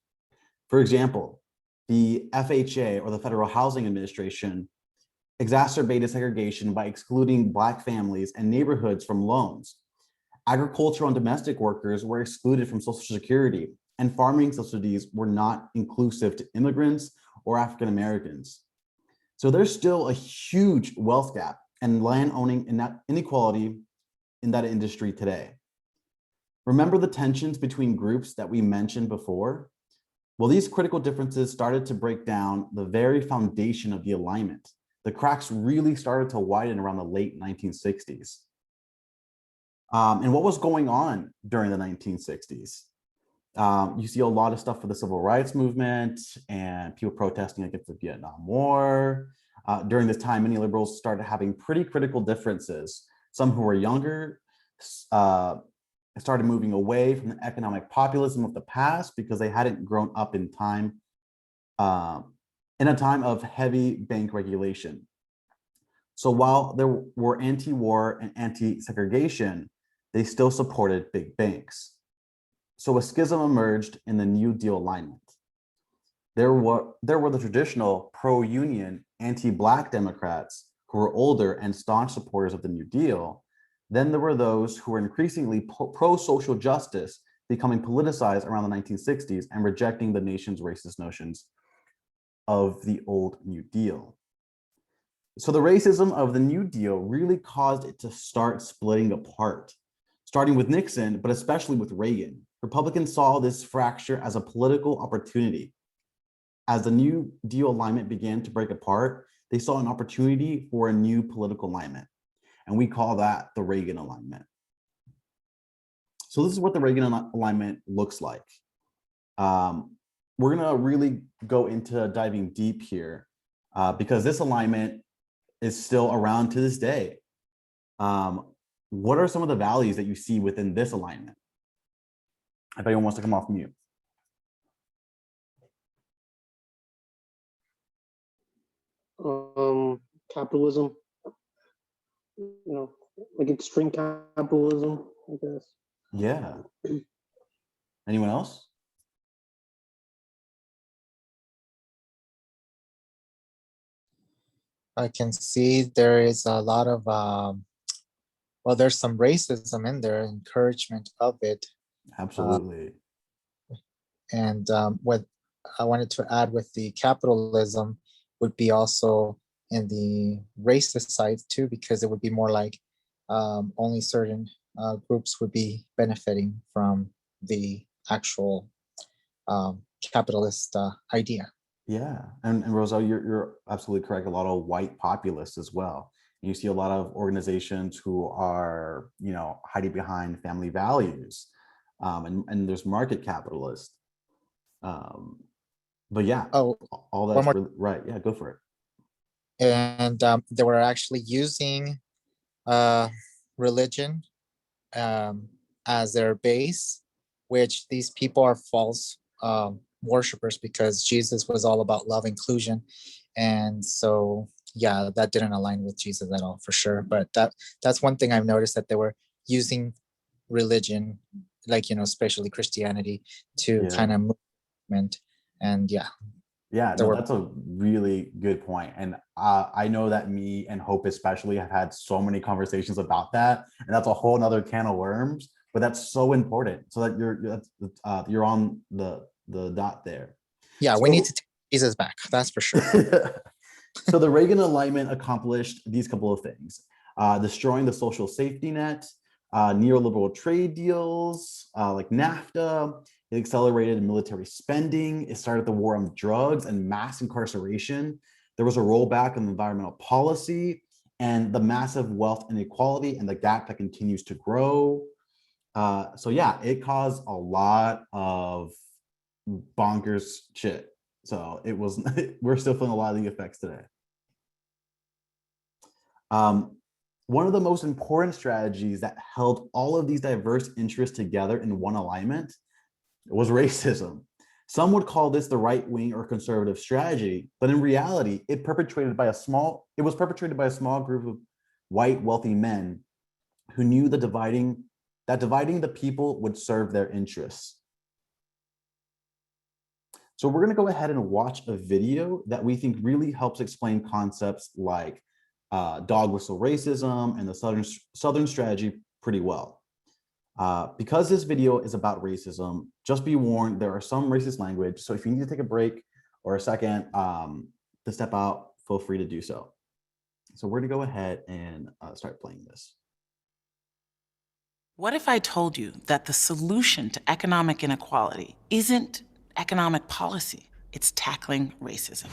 For example, the FHA, or the Federal Housing Administration, exacerbated segregation by excluding Black families and neighborhoods from loans. Agricultural and domestic workers were excluded from Social Security, and farming subsidies were not inclusive to immigrants or African Americans. So there's still a huge wealth gap and land owning inequality in that industry today. Remember the tensions between groups that we mentioned before? Well, these critical differences started to break down the very foundation of the alignment. The cracks really started to widen around the late 1960s. And what was going on during the 1960s? You see a lot of stuff for the civil rights movement and people protesting against the Vietnam War. During this time, many liberals started having pretty critical differences. Some who were younger started moving away from the economic populism of the past because they hadn't grown up in a time of heavy bank regulation. So while there were anti-war and anti-segregation, they still supported big banks. So a schism emerged in the New Deal alignment. There were the traditional pro-union, anti-Black Democrats who were older and staunch supporters of the New Deal. Then there were those who were increasingly pro-social justice, becoming politicized around the 1960s and rejecting the nation's racist notions of the old New Deal. So the racism of the New Deal really caused it to start splitting apart, starting with Nixon, but especially with Reagan. Republicans saw this fracture as a political opportunity. As the New Deal alignment began to break apart, they saw an opportunity for a new political alignment. And we call that the Reagan alignment. So this is what the Reagan alignment looks like. We're gonna really go into diving deep here because this alignment is still around to this day. What are some of the values that you see within this alignment? If anyone wants to come off mute. Capitalism, like extreme capitalism, I guess. Yeah. Anyone else? I can see there is a lot of, well, there's some racism in there, encouragement of it. Absolutely. And what I wanted to add with the capitalism would be also in the racist side too, because it would be more like only certain groups would be benefiting from the actual capitalist idea. Yeah, and Rosal, you're absolutely correct. A lot of white populists as well. You see a lot of organizations who are, hiding behind family values, and there's market capitalists. But yeah, all that's really, right. Yeah, go for it. And they were actually using religion as their base, which these people are false worshipers, because Jesus was all about love, inclusion. And so, yeah, that didn't align with Jesus at all, for sure. But that's one thing I've noticed, that they were using religion, like, especially Christianity, to kind of movement. And yeah. Yeah, no, that's a really good point. And I know that me and Hope especially have had so many conversations about that. And that's a whole nother can of worms, but that's so important so that you're on the dot there. Yeah, we need to take Jesus back. That's for sure. So the Reagan alignment accomplished these couple of things: destroying the social safety net, neoliberal trade deals like NAFTA. It accelerated military spending. It started the war on drugs and mass incarceration. There was a rollback in environmental policy and the massive wealth inequality and the gap that continues to grow. So yeah, it caused a lot of bonkers shit. So it was, we're still feeling a lot of the effects today. One of the most important strategies that held all of these diverse interests together in one alignment was racism. Some would call this the right wing or conservative strategy, but in reality, it was perpetrated by a small group of white wealthy men who knew that dividing the people would serve their interests. So we're going to go ahead and watch a video that we think really helps explain concepts like dog whistle racism and the Southern strategy pretty well. Because this video is about racism, just be warned, there are some racist language. So if you need to take a break or a second to step out, feel free to do so. So we're going to go ahead and start playing this. What if I told you that the solution to economic inequality isn't economic policy, it's tackling racism?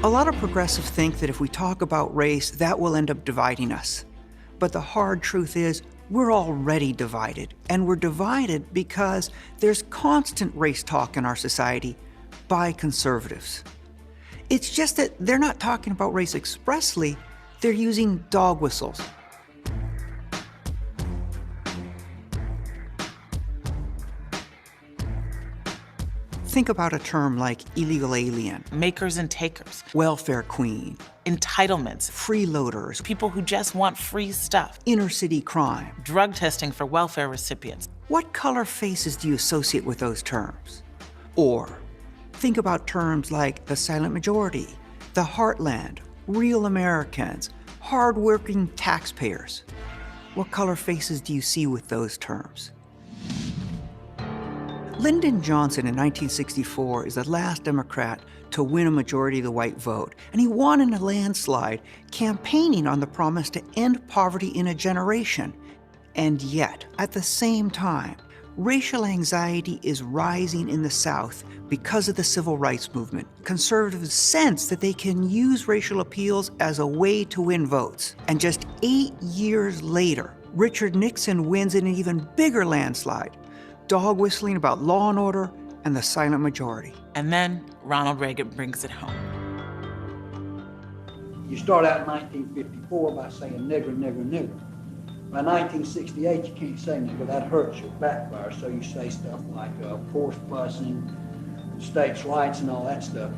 A lot of progressives think that if we talk about race, that will end up dividing us. But the hard truth is, we're already divided. And we're divided because there's constant race talk in our society by conservatives. It's just that they're not talking about race expressly, they're using dog whistles. Think about a term like illegal alien, Makers and takers, welfare queen, entitlements, freeloaders, people who just want free stuff, inner city crime, drug testing for welfare recipients. What color faces do you associate with those terms? Or think about terms like the silent majority, the heartland, real Americans, hardworking taxpayers. What color faces do you see with those terms? Lyndon Johnson in 1964 is the last Democrat to win a majority of the white vote, and he won in a landslide, campaigning on the promise to end poverty in a generation. And yet, at the same time, racial anxiety is rising in the South because of the civil rights movement. Conservatives sense that they can use racial appeals as a way to win votes. And just 8 years later, Richard Nixon wins in an even bigger landslide, dog whistling about law and order and the silent majority. And then Ronald Reagan brings it home. You start out in 1954 by saying nigger, nigger, nigger. By 1968, you can't say nigger, that hurts your backfire, so you say stuff like force busing, states' rights and all that stuff.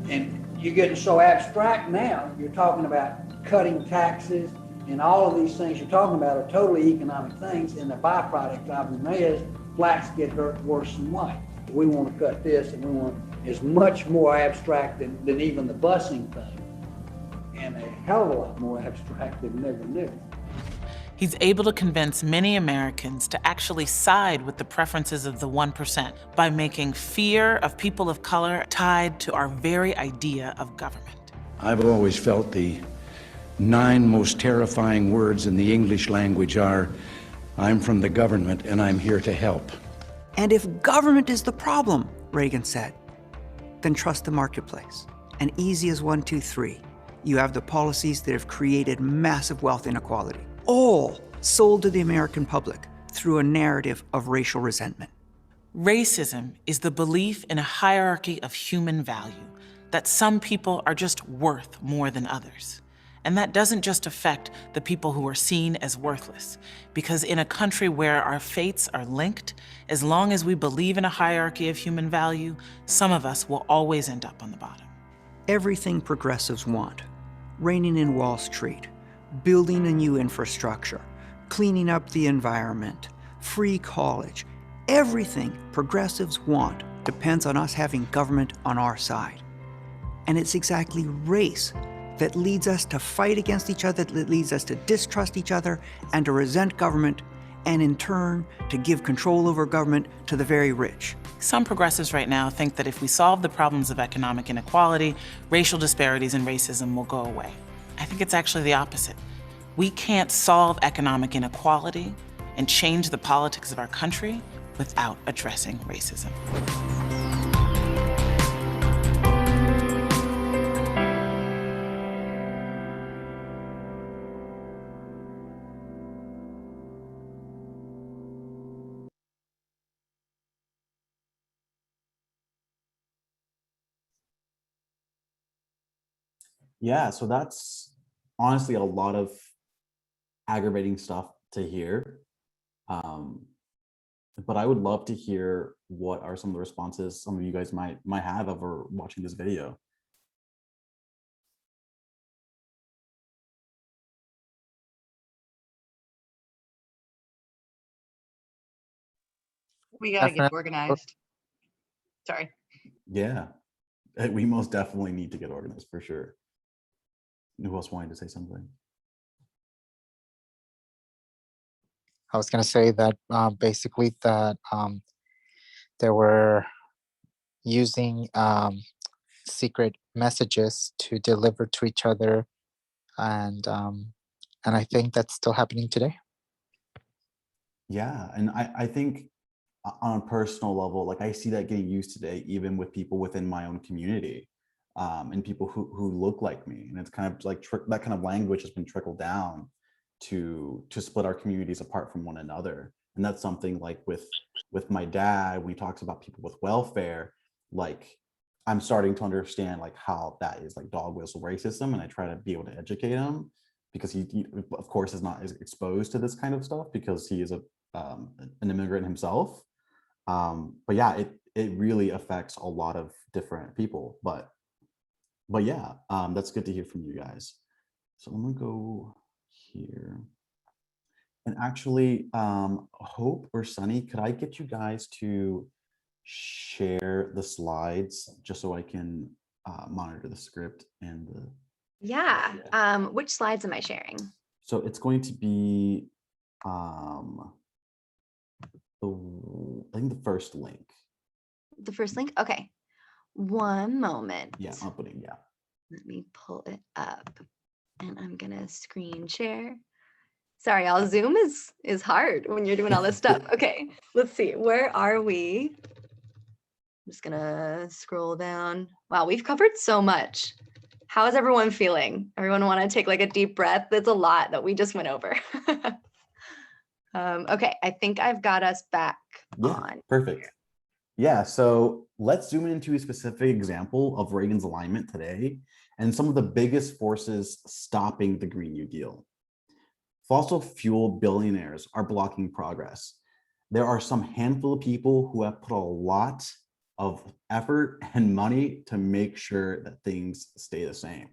And you're getting so abstract now, you're talking about cutting taxes, and all of these things you're talking about are totally economic things, and the byproduct of them is blacks get hurt worse than white. We want to cut this, and we want is much more abstract than even the busing thing, and a hell of a lot more abstract than nigger nigger. He's able to convince many Americans to actually side with the preferences of the 1% by making fear of people of color tied to our very idea of government. I've always felt the 9 most terrifying words in the English language are, I'm from the government and I'm here to help. And if government is the problem, Reagan said, then trust the marketplace. And easy as 1, 2, 3. You have the policies that have created massive wealth inequality, all sold to the American public through a narrative of racial resentment. Racism is the belief in a hierarchy of human value, that some people are just worth more than others. And that doesn't just affect the people who are seen as worthless, because in a country where our fates are linked, as long as we believe in a hierarchy of human value, some of us will always end up on the bottom. Everything progressives want, reigning in Wall Street, building a new infrastructure, cleaning up the environment, free college. Everything progressives want depends on us having government on our side. And it's exactly race that leads us to fight against each other, that leads us to distrust each other and to resent government, and in turn, to give control over government to the very rich. Some progressives right now think that if we solve the problems of economic inequality, racial disparities and racism will go away. I think it's actually the opposite. We can't solve economic inequality and change the politics of our country without addressing racism. Yeah, so that's honestly a lot of aggravating stuff to hear. But I would love to hear what are some of the responses some of you guys might have over watching this video. We gotta get Definitely. organized. Sorry. Yeah, we most definitely need to get organized for sure. Who else wanted to say something? I was going to say that basically that they were using secret messages to deliver to each other, and I think that's still happening today. Yeah, and I think on a personal level, like I see that getting used today, even with people within my own community, and people who look like me, and it's kind of like that kind of language has been trickled down to split our communities apart from one another. And that's something like with my dad, when he talks about people with welfare, like I'm starting to understand like how that is like dog whistle racism, and I try to be able to educate him because he of course is not as exposed to this kind of stuff because he is an immigrant himself. But yeah, it really affects a lot of different people. But yeah, that's good to hear from you guys. So I'm gonna go here. And actually, Hope or Sunny, could I get you guys to share the slides just so I can monitor the script and the. Yeah. Which slides am I sharing? So it's going to be I think the first link. The first link? Okay. One moment. Yeah, opening, yeah. Let me pull it up and I'm gonna screen share. Sorry, y'all, Zoom is hard when you're doing all this stuff. Okay, let's see, where are we? I'm just gonna scroll down. Wow, we've covered so much. How is everyone feeling? Everyone wanna take like a deep breath? That's a lot that we just went over. Okay, I think I've got us back on. Perfect. Yeah, so let's zoom into a specific example of Reagan's alignment today and some of the biggest forces stopping the Green New Deal. Fossil fuel billionaires are blocking progress. There are some handful of people who have put a lot of effort and money to make sure that things stay the same.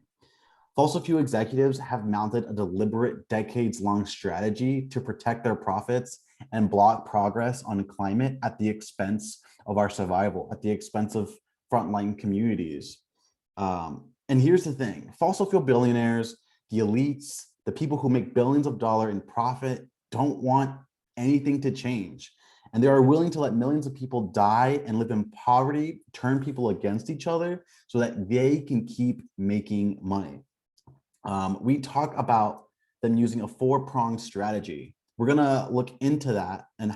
Fossil fuel executives have mounted a deliberate decades-long strategy to protect their profits and block progress on climate at the expense of our survival, at the expense of frontline communities. And here's the thing, fossil fuel billionaires, the elites, the people who make billions of dollars in profit don't want anything to change. And they are willing to let millions of people die and live in poverty, turn people against each other so that they can keep making money. We talk about them using a four-pronged strategy. We're gonna look into that and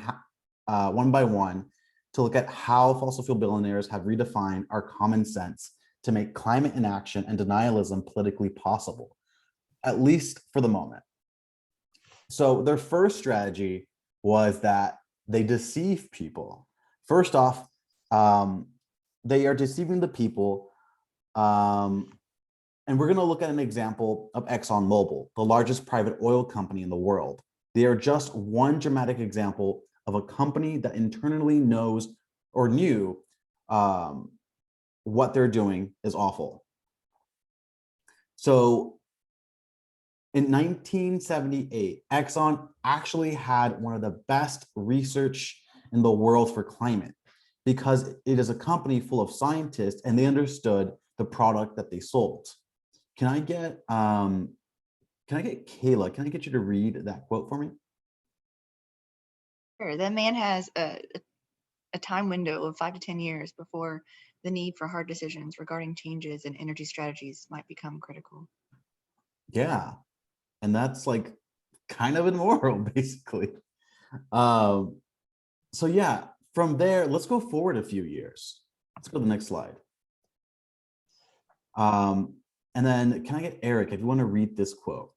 one by one to look at how fossil fuel billionaires have redefined our common sense to make climate inaction and denialism politically possible, at least for the moment. So their first strategy was that they deceive people. First off, they are deceiving the people. And we're going to look at an example of ExxonMobil, the largest private oil company in the world. They are just one dramatic example of a company that internally knows or knew what they're doing is awful. So In 1978, Exxon actually had one of the best research in the world for climate because it is a company full of scientists and they understood the product that they sold. Can I get Kayla? Can I get you to read that quote for me? Sure. That man has a time window of 5 to 10 years before the need for hard decisions regarding changes in energy strategies might become critical. Yeah. And that's like kind of immoral, basically. So yeah, from there, let's go forward a few years. Let's go to the next slide. And then can I get Eric, if you want to read this quote?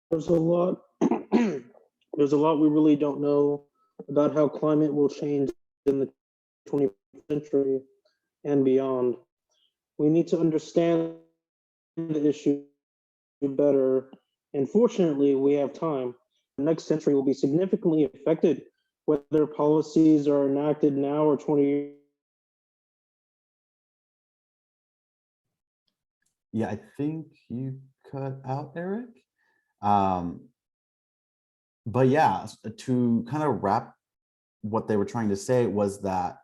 There's a lot. There's a lot we really don't know about how climate will change in the 21st century and beyond. We need to understand the issue better, and fortunately, we have time. The next century will be significantly affected, whether policies are enacted now or 20 years. Yeah, I think you cut out Eric. But yeah, to kind of wrap what they were trying to say was that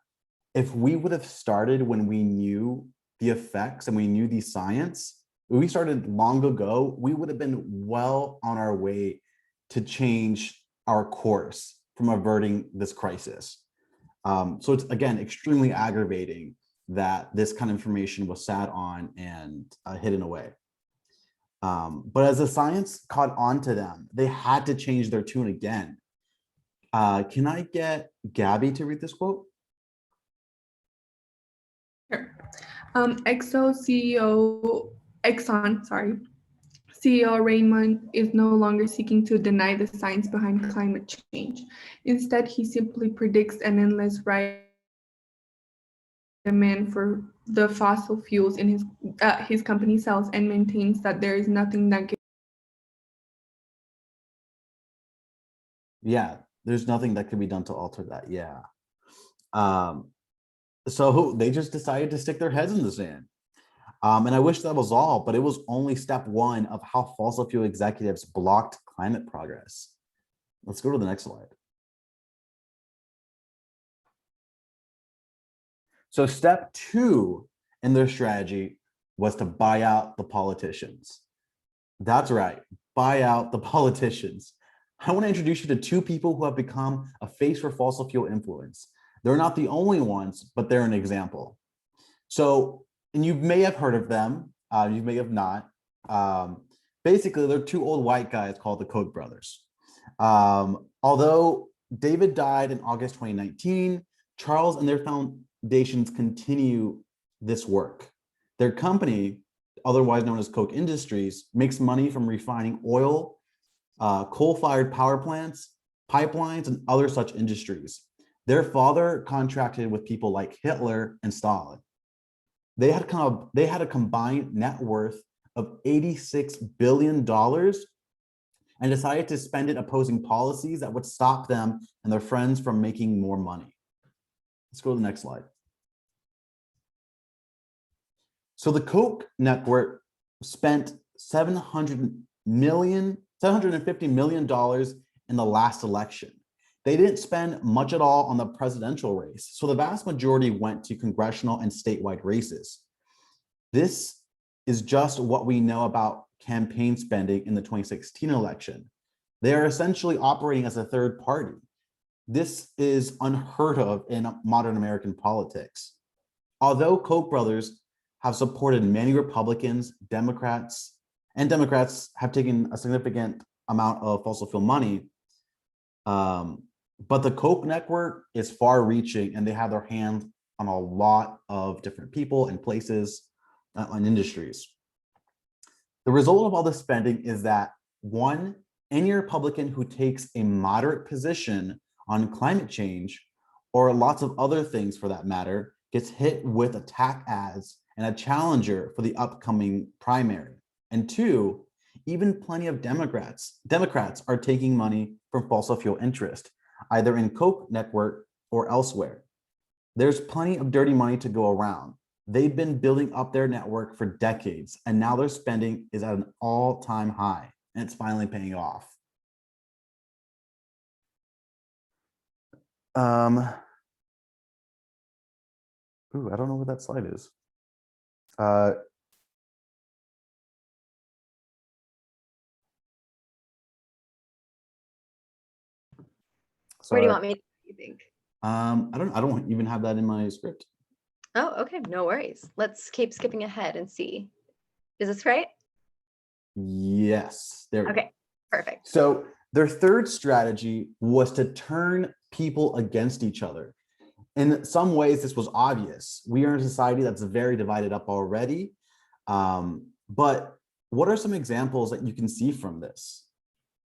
if we would have started when we knew the effects and we knew the science, when we started long ago, we would have been well on our way to change our course from averting this crisis. So it's, again, extremely aggravating that this kind of information was sat on and hidden away. But as the science caught on to them, they had to change their tune again. Can I get Gabby to read this quote? Sure. CEO Raymond is no longer seeking to deny the science behind climate change. Instead, he simply predicts an endless rise demand for the fossil fuels in his company sells and maintains that there is nothing that Yeah, there's nothing that can be done to alter that. Yeah. So they just decided to stick their heads in the sand. And I wish that was all, but it was only step one of how fossil fuel executives blocked climate progress. Let's go to the next slide. So step two in their strategy was to buy out the politicians. That's right, buy out the politicians. I want to introduce you to two people who have become a face for fossil fuel influence. They're not the only ones, but they're an example. So, and you may have heard of them, you may have not. Basically, they're two old white guys called the Koch brothers. Although David died in August 2019, Charles and their foundations continue this work. Their company, otherwise known as Koch Industries, makes money from refining oil, coal-fired power plants, pipelines, and other such industries. Their father contracted with people like Hitler and Stalin. They had a combined net worth of $86 billion and decided to spend it opposing policies that would stop them and their friends from making more money. Let's go to the next slide. So the Koch network spent $750 million in the last election. They didn't spend much at all on the presidential race, so the vast majority went to congressional and statewide races. This is just what we know about campaign spending in the 2016 election. They are essentially operating as a third party. This is unheard of in modern American politics. Although Koch brothers have supported many Republicans, Democrats have taken a significant amount of fossil fuel money, but the Koch network is far reaching and they have their hands on a lot of different people and places and industries. The result of all this spending is that one, any Republican who takes a moderate position on climate change or lots of other things for that matter gets hit with attack ads and a challenger for the upcoming primary. And two, even plenty of Democrats are taking money from fossil fuel interest, either in Koch network or elsewhere. There's plenty of dirty money to go around. They've been building up their network for decades, and now their spending is at an all-time high, and it's finally paying off. Ooh, I don't know what that slide is. Where do Sorry. you want me to, you think? I don't even have that in my script. Oh, okay, no worries. Let's keep skipping ahead and see. Is this right? Yes, there we go. Okay, perfect. So their third strategy was to turn people against each other. In some ways, this was obvious. We are in a society that's very divided up already. But what are some examples that you can see from this?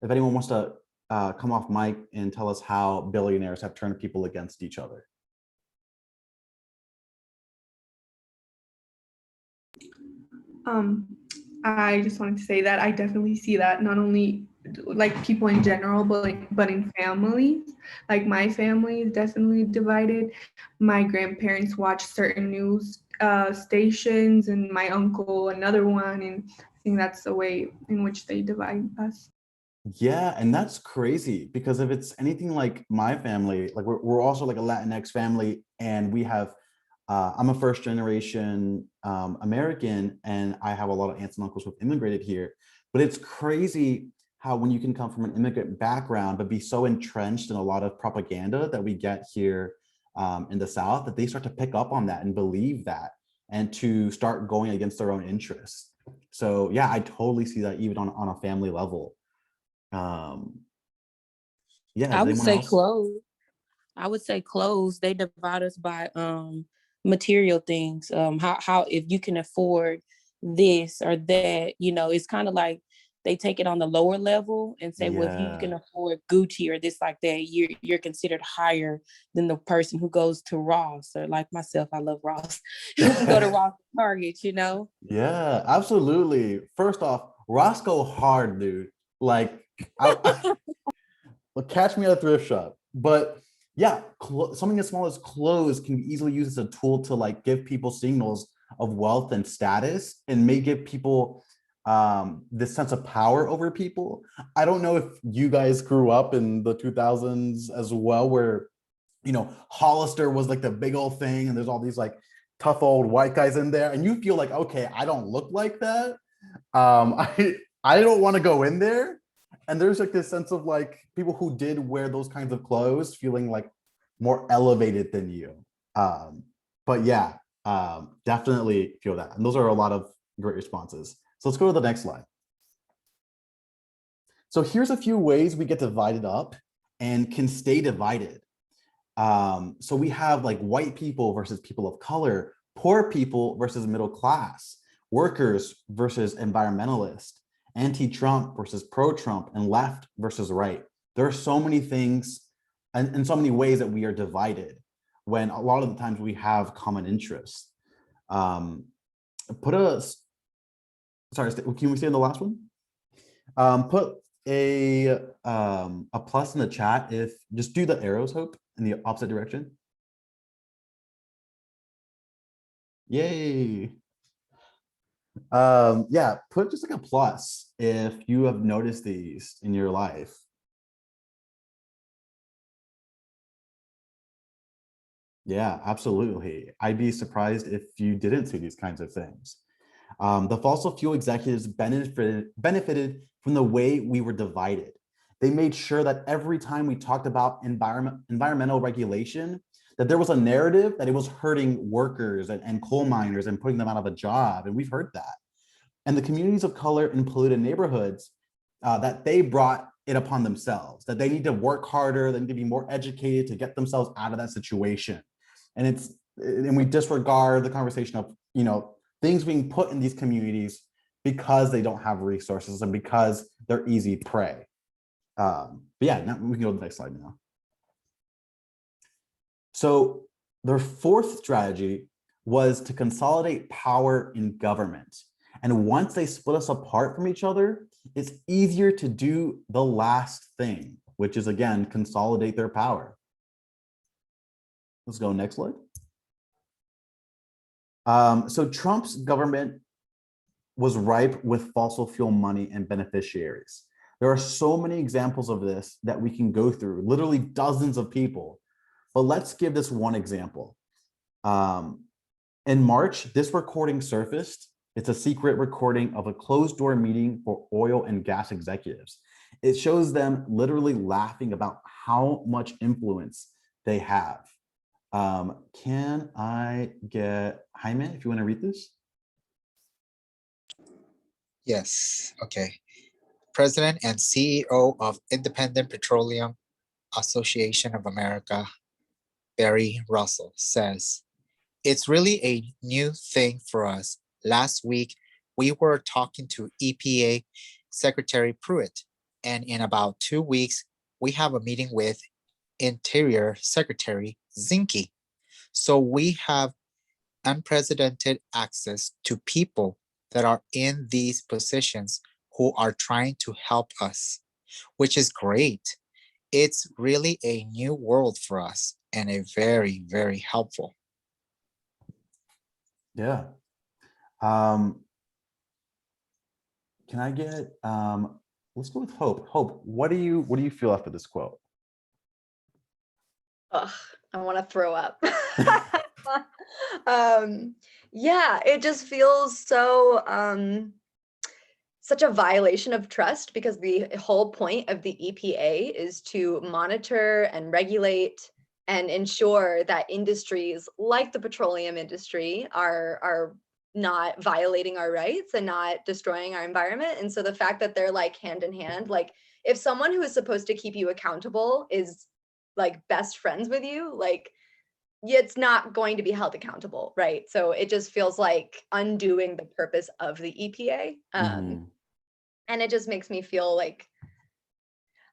If anyone wants to come off mic and tell us how billionaires have turned people against each other. I just wanted to say that I definitely see that not only like people in general, but in families. Like my family is definitely divided. My grandparents watch certain news stations, and my uncle another one, and I think that's the way in which they divide us. Yeah, and that's crazy because if it's anything like my family, like we're also like a Latinx family, and we have I'm a first generation American, and I have a lot of aunts and uncles who've immigrated here. But it's crazy how when you can come from an immigrant background, but be so entrenched in a lot of propaganda that we get here in the South, that they start to pick up on that and believe that, and to start going against their own interests. So yeah, I totally see that even on a family level. Yeah, I would say else? clothes. I would say clothes. They divide us by material things. How if you can afford this or that, you know, it's kind of like they take it on the lower level and say, well, if you can afford Gucci or this like that, you're considered higher than the person who goes to Ross, or like myself, I love Ross. Who can go to Ross Target, you know? Yeah, absolutely. First off, Ross go hard, dude. Like, catch me at a thrift shop. But yeah, something as small as clothes can be easily used as a tool to like give people signals of wealth and status, and may give people this sense of power over people. I don't know if you guys grew up in the 2000s as well, where, you know, Hollister was like the big old thing, and there's all these like tough old white guys in there, and you feel like, okay, I don't look like that. I don't want to go in there. And there's like this sense of like people who did wear those kinds of clothes feeling like more elevated than you. But yeah, definitely feel that. And those are a lot of great responses. So let's go to the next slide. So here's a few ways we get divided up and can stay divided. So we have like white people versus people of color, poor people versus middle class, workers versus environmentalists, anti-Trump versus pro-Trump, and left versus right. There are so many things and so many ways that we are divided when a lot of the times we have common interests. Sorry, can we say the last one? Put a plus in the chat if, just do the arrows, Hope, in the opposite direction. Yay. Yeah, put just like a plus if you have noticed these in your life. Yeah, absolutely. I'd be surprised if you didn't see these kinds of things. The fossil fuel executives benefited from the way we were divided. They made sure that every time we talked about environmental regulation, that there was a narrative that it was hurting workers and coal miners and putting them out of a job. And we've heard that. And the communities of color in polluted neighborhoods, that they brought it upon themselves, that they need to work harder, they need to be more educated to get themselves out of that situation. And we disregard the conversation of, you know, things being put in these communities because they don't have resources and because they're easy prey. But yeah, now we can go to the next slide now. So their fourth strategy was to consolidate power in government. And once they split us apart from each other, it's easier to do the last thing, which is, again, consolidate their power. Let's go next slide. So Trump's government was ripe with fossil fuel money and beneficiaries. There are so many examples of this that we can go through, literally dozens of people. But let's give this one example. In March, this recording surfaced. It's a secret recording of a closed-door meeting for oil and gas executives. It shows them literally laughing about how much influence they have. Can I get Jaime, if you want to read this? Yes, okay. President and CEO of Independent Petroleum Association of America, Barry Russell, says, "It's really a new thing for us. Last week, we were talking to EPA Secretary Pruitt, and in about 2 weeks, we have a meeting with Interior Secretary Zinke. So we have unprecedented access to people that are in these positions who are trying to help us, which is great. It's really a new world for us and a very, very helpful." Yeah. Can I get let's go with Hope. Hope, what do you feel after this quote? Ugh, I want to throw up. Yeah, it just feels so such a violation of trust, because the whole point of the EPA is to monitor and regulate and ensure that industries like the petroleum industry are not violating our rights and not destroying our environment. And so the fact that they're like hand in hand, like if someone who is supposed to keep you accountable is like best friends with you, like it's not going to be held accountable, right? So it just feels like undoing the purpose of the EPA. And it just makes me feel like,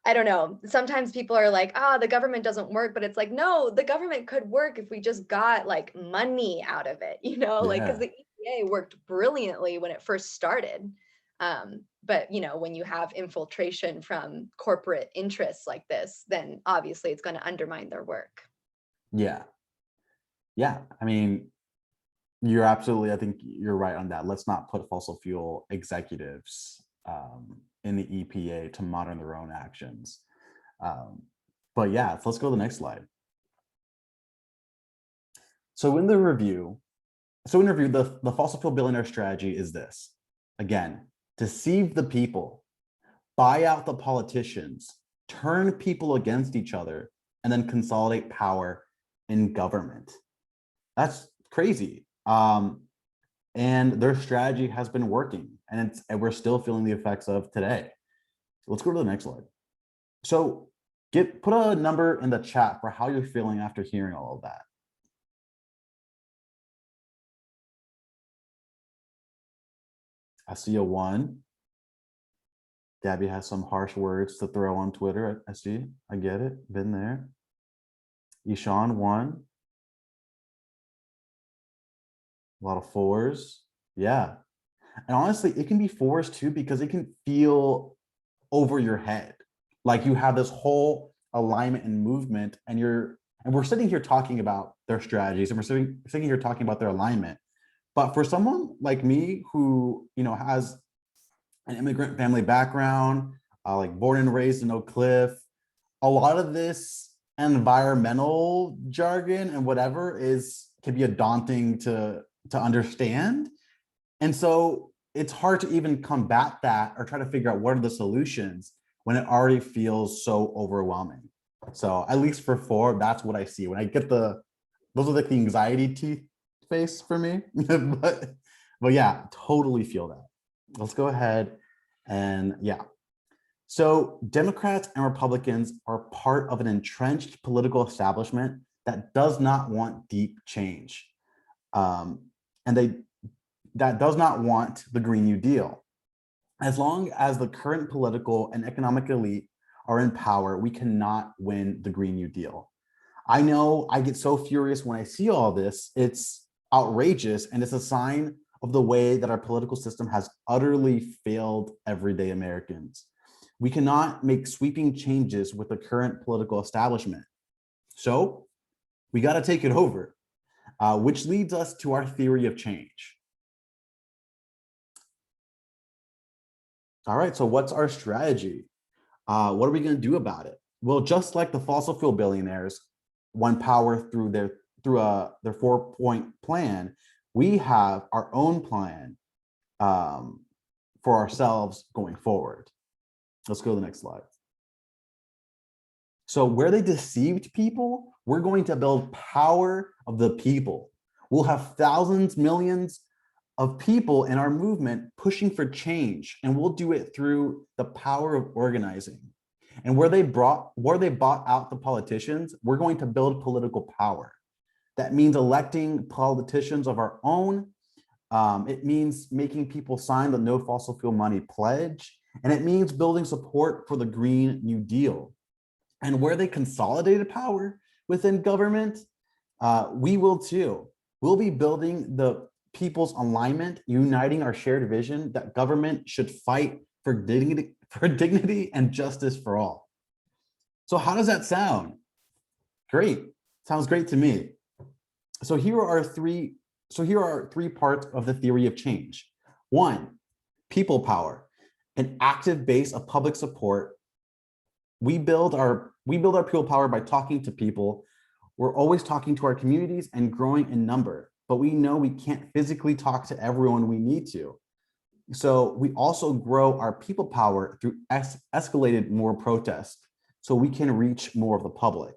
I don't know, sometimes people are like, the government doesn't work, but it's like, no, the government could work if we just got like money out of it, like, because the EPA worked brilliantly when it first started. But when you have infiltration from corporate interests like this, then obviously it's going to undermine their work. Yeah. I mean, I think you're right on that. Let's not put fossil fuel executives in the EPA to monitor their own actions. But yeah, let's go to the next slide. So in review, the fossil fuel billionaire strategy is this. Again, deceive the people, buy out the politicians, turn people against each other, and then consolidate power in government. That's crazy. And their strategy has been working, and we're still feeling the effects of today. Let's go to the next slide. So put a number in the chat for how you're feeling after hearing all of that. I see a 1. Gabby has some harsh words to throw on Twitter. I see, I get it, been there. Ishan, 1. A lot of 4s. Yeah. And honestly, it can be 4s too, because it can feel over your head. Like you have this whole alignment and movement, and we're sitting here talking about their strategies, and we're sitting here talking about their alignment. But for someone like me who, has an immigrant family background, like born and raised in Oak Cliff, a lot of this environmental jargon and whatever can be daunting to understand. And so it's hard to even combat that or try to figure out what are the solutions when it already feels so overwhelming. So at least for 4, that's what I see. When I get those are like the anxiety teeth face for me. but yeah, totally feel that. Let's go ahead and yeah. So Democrats and Republicans are part of an entrenched political establishment that does not want deep change. That does not want the Green New Deal. As long as the current political and economic elite are in power, we cannot win the Green New Deal. I know I get so furious when I see all this. It's outrageous, and it's a sign of the way that our political system has utterly failed everyday Americans. We cannot make sweeping changes with the current political establishment. So we got to take it over. which leads us to our theory of change. All right, so what's our strategy? What are we going to do about it? Well, just like the fossil fuel billionaires won power through their 4-point plan, we have our own plan for ourselves going forward. Let's go to the next slide. So where they deceived people, we're going to build power of the people. We'll have thousands, millions of people in our movement pushing for change, and we'll do it through the power of organizing. And where they bought out the politicians, we're going to build political power. That means electing politicians of our own. It means making people sign the No Fossil Fuel Money pledge, and it means building support for the Green New Deal. And where they consolidated power within government, we will too. We'll be building the people's alignment, uniting our shared vision that government should fight for dignity and justice for all. So how does that sound? Great. Sounds great to me. So here are three parts of the theory of change. 1, people power, an active base of public support. We build our people power by talking to people. We're always talking to our communities and growing in number, but we know we can't physically talk to everyone we need to. So we also grow our people power through escalated more protests so we can reach more of the public.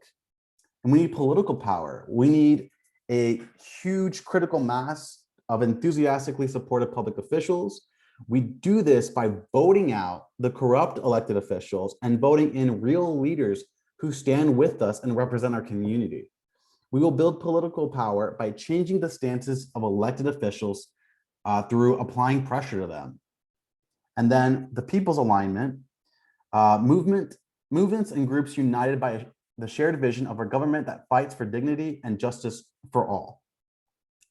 And we need political power. We need a huge critical mass of enthusiastically supported public officials. We do this by voting out the corrupt elected officials and voting in real leaders who stand with us and represent our community. We will build political power by changing the stances of elected officials through applying pressure to them. And then the people's alignment, movements and groups united by the shared vision of our government that fights for dignity and justice for all.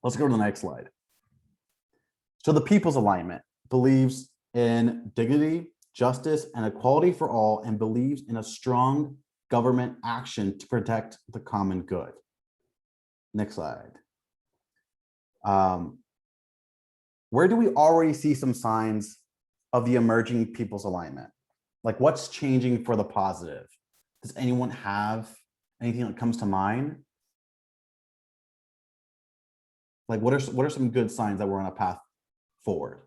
Let's go to the next slide. So the people's alignment believes in dignity, justice, and equality for all, and believes in a strong government action to protect the common good. Next slide. Where do we already see some signs of the emerging people's alignment? Like, what's changing for the positive? Does anyone have anything that comes to mind? Like, what are some good signs that we're on a path forward?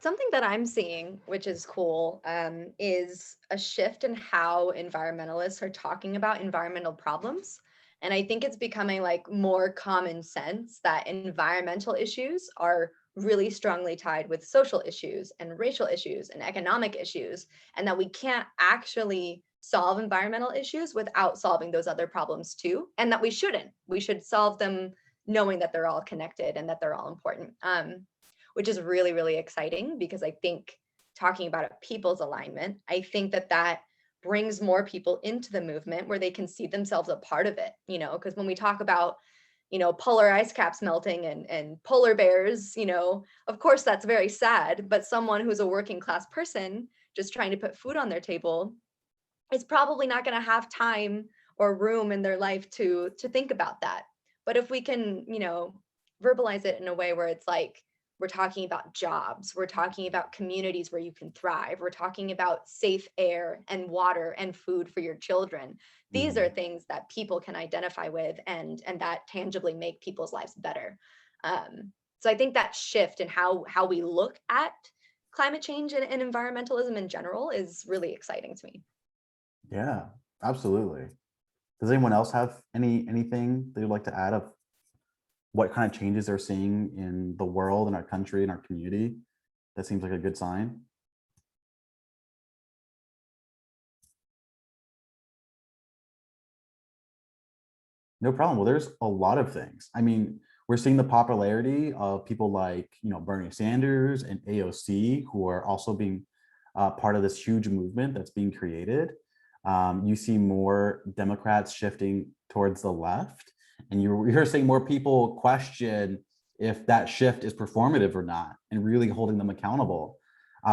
Something that I'm seeing, which is cool, is a shift in how environmentalists are talking about environmental problems. And I think it's becoming like more common sense that environmental issues are really strongly tied with social issues and racial issues and economic issues, and that we can't actually solve environmental issues without solving those other problems too, and that we shouldn't. We should solve them knowing that they're all connected and that they're all important. Which is really, really exciting, because I think talking about a people's alignment, I think that brings more people into the movement where they can see themselves a part of it, because when we talk about, polar ice caps melting and polar bears, of course that's very sad, but someone who's a working class person just trying to put food on their table is probably not going to have time or room in their life to think about that. But if we can, verbalize it in a way where it's like, we're talking about jobs, we're talking about communities where you can thrive, we're talking about safe air and water and food for your children. These are things that people can identify with and that tangibly make people's lives better. So I think that shift in how we look at climate change and environmentalism in general is really exciting to me. Yeah, absolutely. Does anyone else have anything they'd like to add of what kind of changes they're seeing in the world, in our country, in our community? That seems like a good sign. No problem. Well, there's a lot of things. I mean, we're seeing the popularity of people like, Bernie Sanders and AOC, who are also being part of this huge movement that's being created. You see more Democrats shifting towards the left. And you're seeing more people question if that shift is performative or not, and really holding them accountable.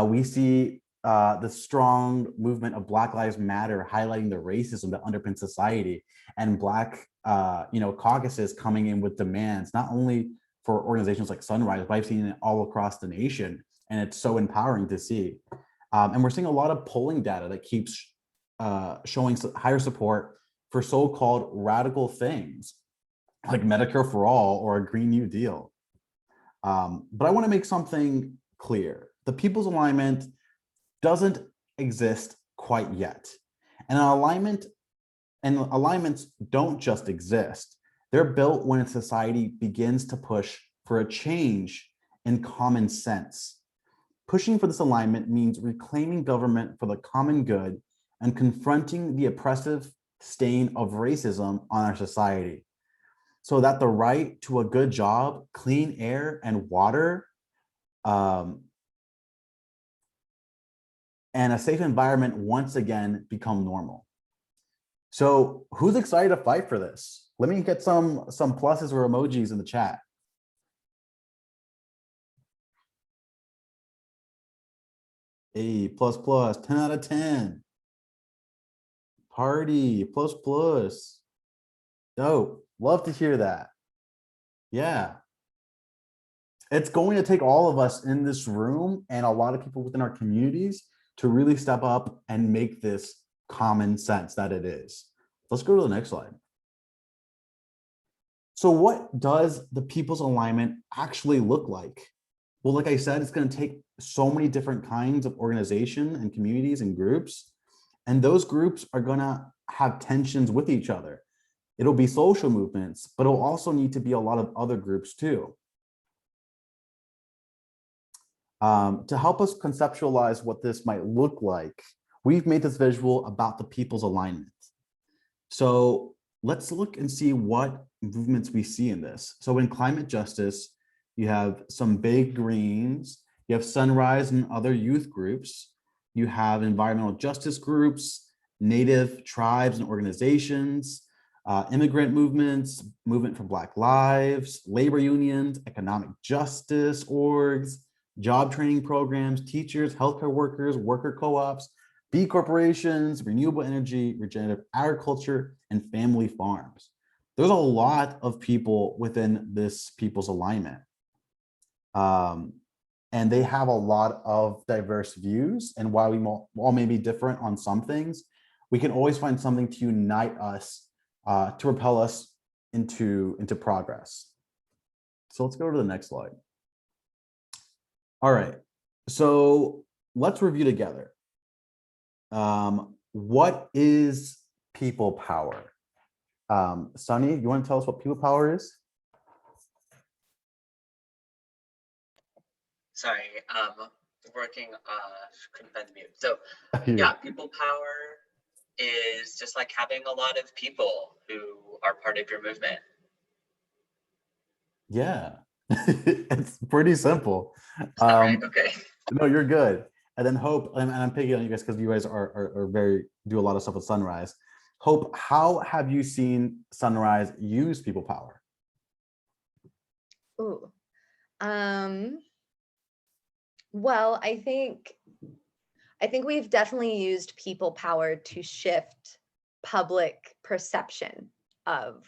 We see the strong movement of Black Lives Matter highlighting the racism that underpins society, and Black caucuses coming in with demands not only for organizations like Sunrise, but I've seen it all across the nation, and it's so empowering to see. And we're seeing a lot of polling data that keeps showing higher support for so-called radical things like Medicare for all or a Green New Deal. But I want to make something clear. The People's Alignment doesn't exist quite yet. And alignments don't just exist. They're built when a society begins to push for a change in common sense. Pushing for this alignment means reclaiming government for the common good and confronting the oppressive stain of racism on our society, so that the right to a good job, clean air and water, and a safe environment once again become normal. So who's excited to fight for this? Let me get some pluses or emojis in the chat. A plus plus, 10 out of 10. Party, plus plus. Dope, love to hear that. Yeah. It's going to take all of us in this room and a lot of people within our communities to really step up and make this common sense that it is. Let's go to the next slide. So what does the People's Alignment actually look like? Well, like I said, it's going to take so many different kinds of organization and communities and groups, and those groups are going to have tensions with each other. It'll be social movements, but it'll also need to be a lot of other groups too. To help us conceptualize what this might look like, we've made this visual about the People's Alignment. So let's look and see what movements we see in this. So in climate justice, you have some big greens, you have Sunrise and other youth groups, you have environmental justice groups, native tribes and organizations, immigrant movements, movement for Black lives, labor unions, economic justice orgs, job training programs, teachers, healthcare workers, worker co-ops, B corporations, renewable energy, regenerative agriculture, and family farms. There's a lot of people within this People's Alignment. And they have a lot of diverse views. And while we all may be different on some things, we can always find something to unite us, to propel us into progress. So let's go to the next slide. All right, so let's review together. What is people power? Sunny, you want to tell us what people power is? Sorry, working, couldn't find the mute. So yeah, people power is just like having a lot of people who are part of your movement. Yeah, it's pretty simple. Right? Okay. No, you're good. And then Hope, and I'm picking on you guys because you guys are do a lot of stuff with Sunrise. Hope, how have you seen Sunrise use people power? Ooh. Well, I think we've definitely used people power to shift public perception of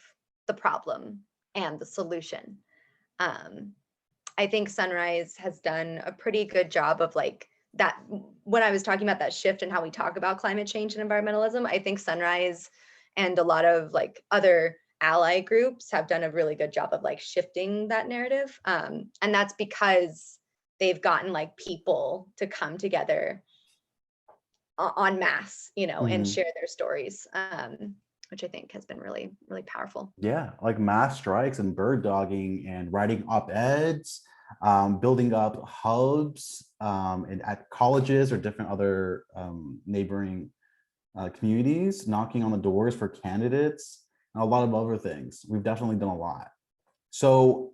the problem and the solution. I think Sunrise has done a pretty good job of like that. When I was talking about that shift and how we talk about climate change and environmentalism, I think Sunrise and a lot of like other ally groups have done a really good job of like shifting that narrative. And that's because they've gotten like people to come together en masse, and share their stories, which I think has been really, really powerful. Yeah, like mass strikes and bird dogging and writing op-eds, building up hubs at colleges or different other neighboring communities, knocking on the doors for candidates, and a lot of other things. We've definitely done a lot. So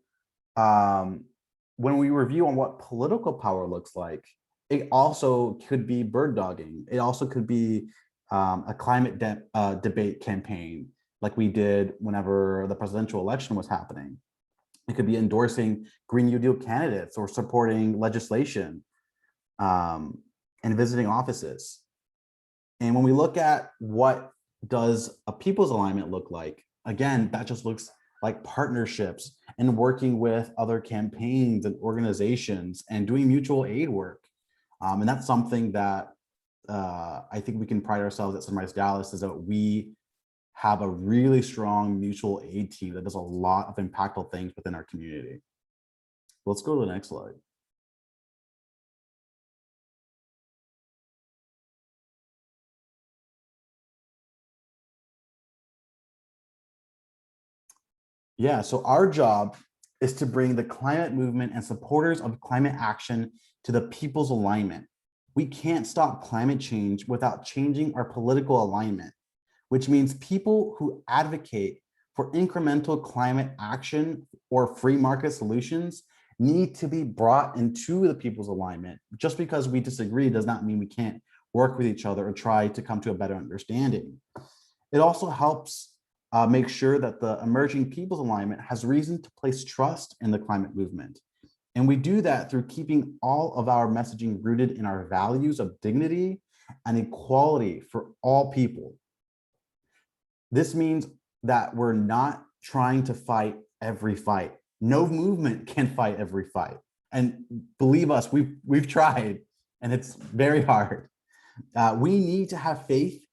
when we review on what political power looks like, it also could be bird dogging. It also could be a climate debate campaign like we did whenever the presidential election was happening. It could be endorsing Green New Deal candidates or supporting legislation. and visiting offices. And when we look at what does a people's alignment look like, again, that just looks like partnerships and working with other campaigns and organizations and doing mutual aid work. And that's something that I think we can pride ourselves at Sunrise Dallas, is that we have a really strong mutual aid team that does a lot of impactful things within our community. Let's go to the next slide. Yeah, so our job is to bring the climate movement and supporters of climate action to the people's alignment. We can't stop climate change without changing our political alignment, which means people who advocate for incremental climate action or free market solutions need to be brought into the people's alignment. Just because we disagree does not mean we can't work with each other or try to come to a better understanding. It also helps make sure that the emerging people's alignment has reason to place trust in the climate movement. And we do that through keeping all of our messaging rooted in our values of dignity and equality for all people. This means that we're not trying to fight every fight. No movement can fight every fight. And believe us, we've tried, and it's very hard. We need to have faith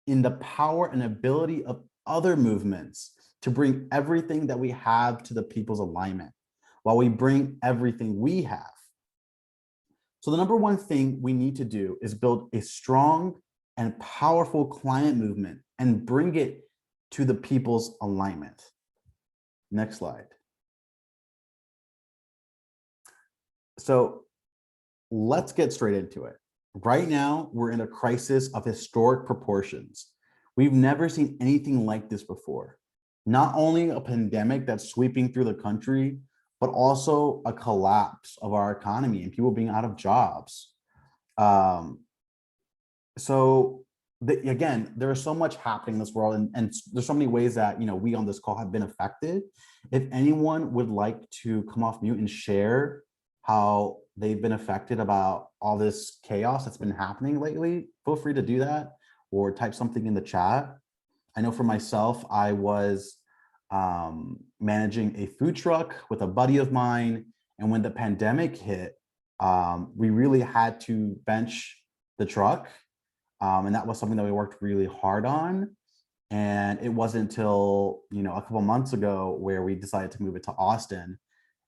in the power and ability of other movements to bring everything that we have to the people's alignment, while we bring everything we have. So the number one thing we need to do is build a strong and powerful climate movement and bring it to the people's alignment. Next slide. So let's get straight into it. Right now, we're in a crisis of historic proportions. We've never seen anything like this before. Not only a pandemic that's sweeping through the country, but also a collapse of our economy and people being out of jobs. Again, there is so much happening in this world, and there's so many ways that we on this call have been affected. If anyone would like to come off mute and share how they've been affected about all this chaos that's been happening lately, feel free to do that or type something in the chat. I know for myself, I was managing a food truck with a buddy of mine, and when the pandemic hit, we really had to bench the truck, and that was something that we worked really hard on. And it wasn't until a couple months ago where we decided to move it to Austin,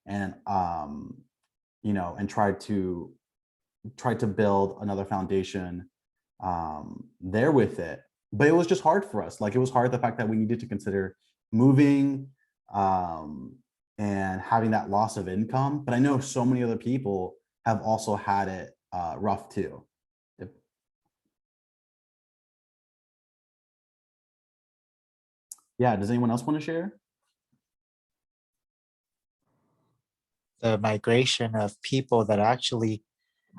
and and tried to build another foundation there with it. But it was just hard for us. Like, it was hard, the fact that we needed to consider moving and having that loss of income. But I know so many other people have also had it rough too. Yeah, does anyone else want to share? The migration of people that actually,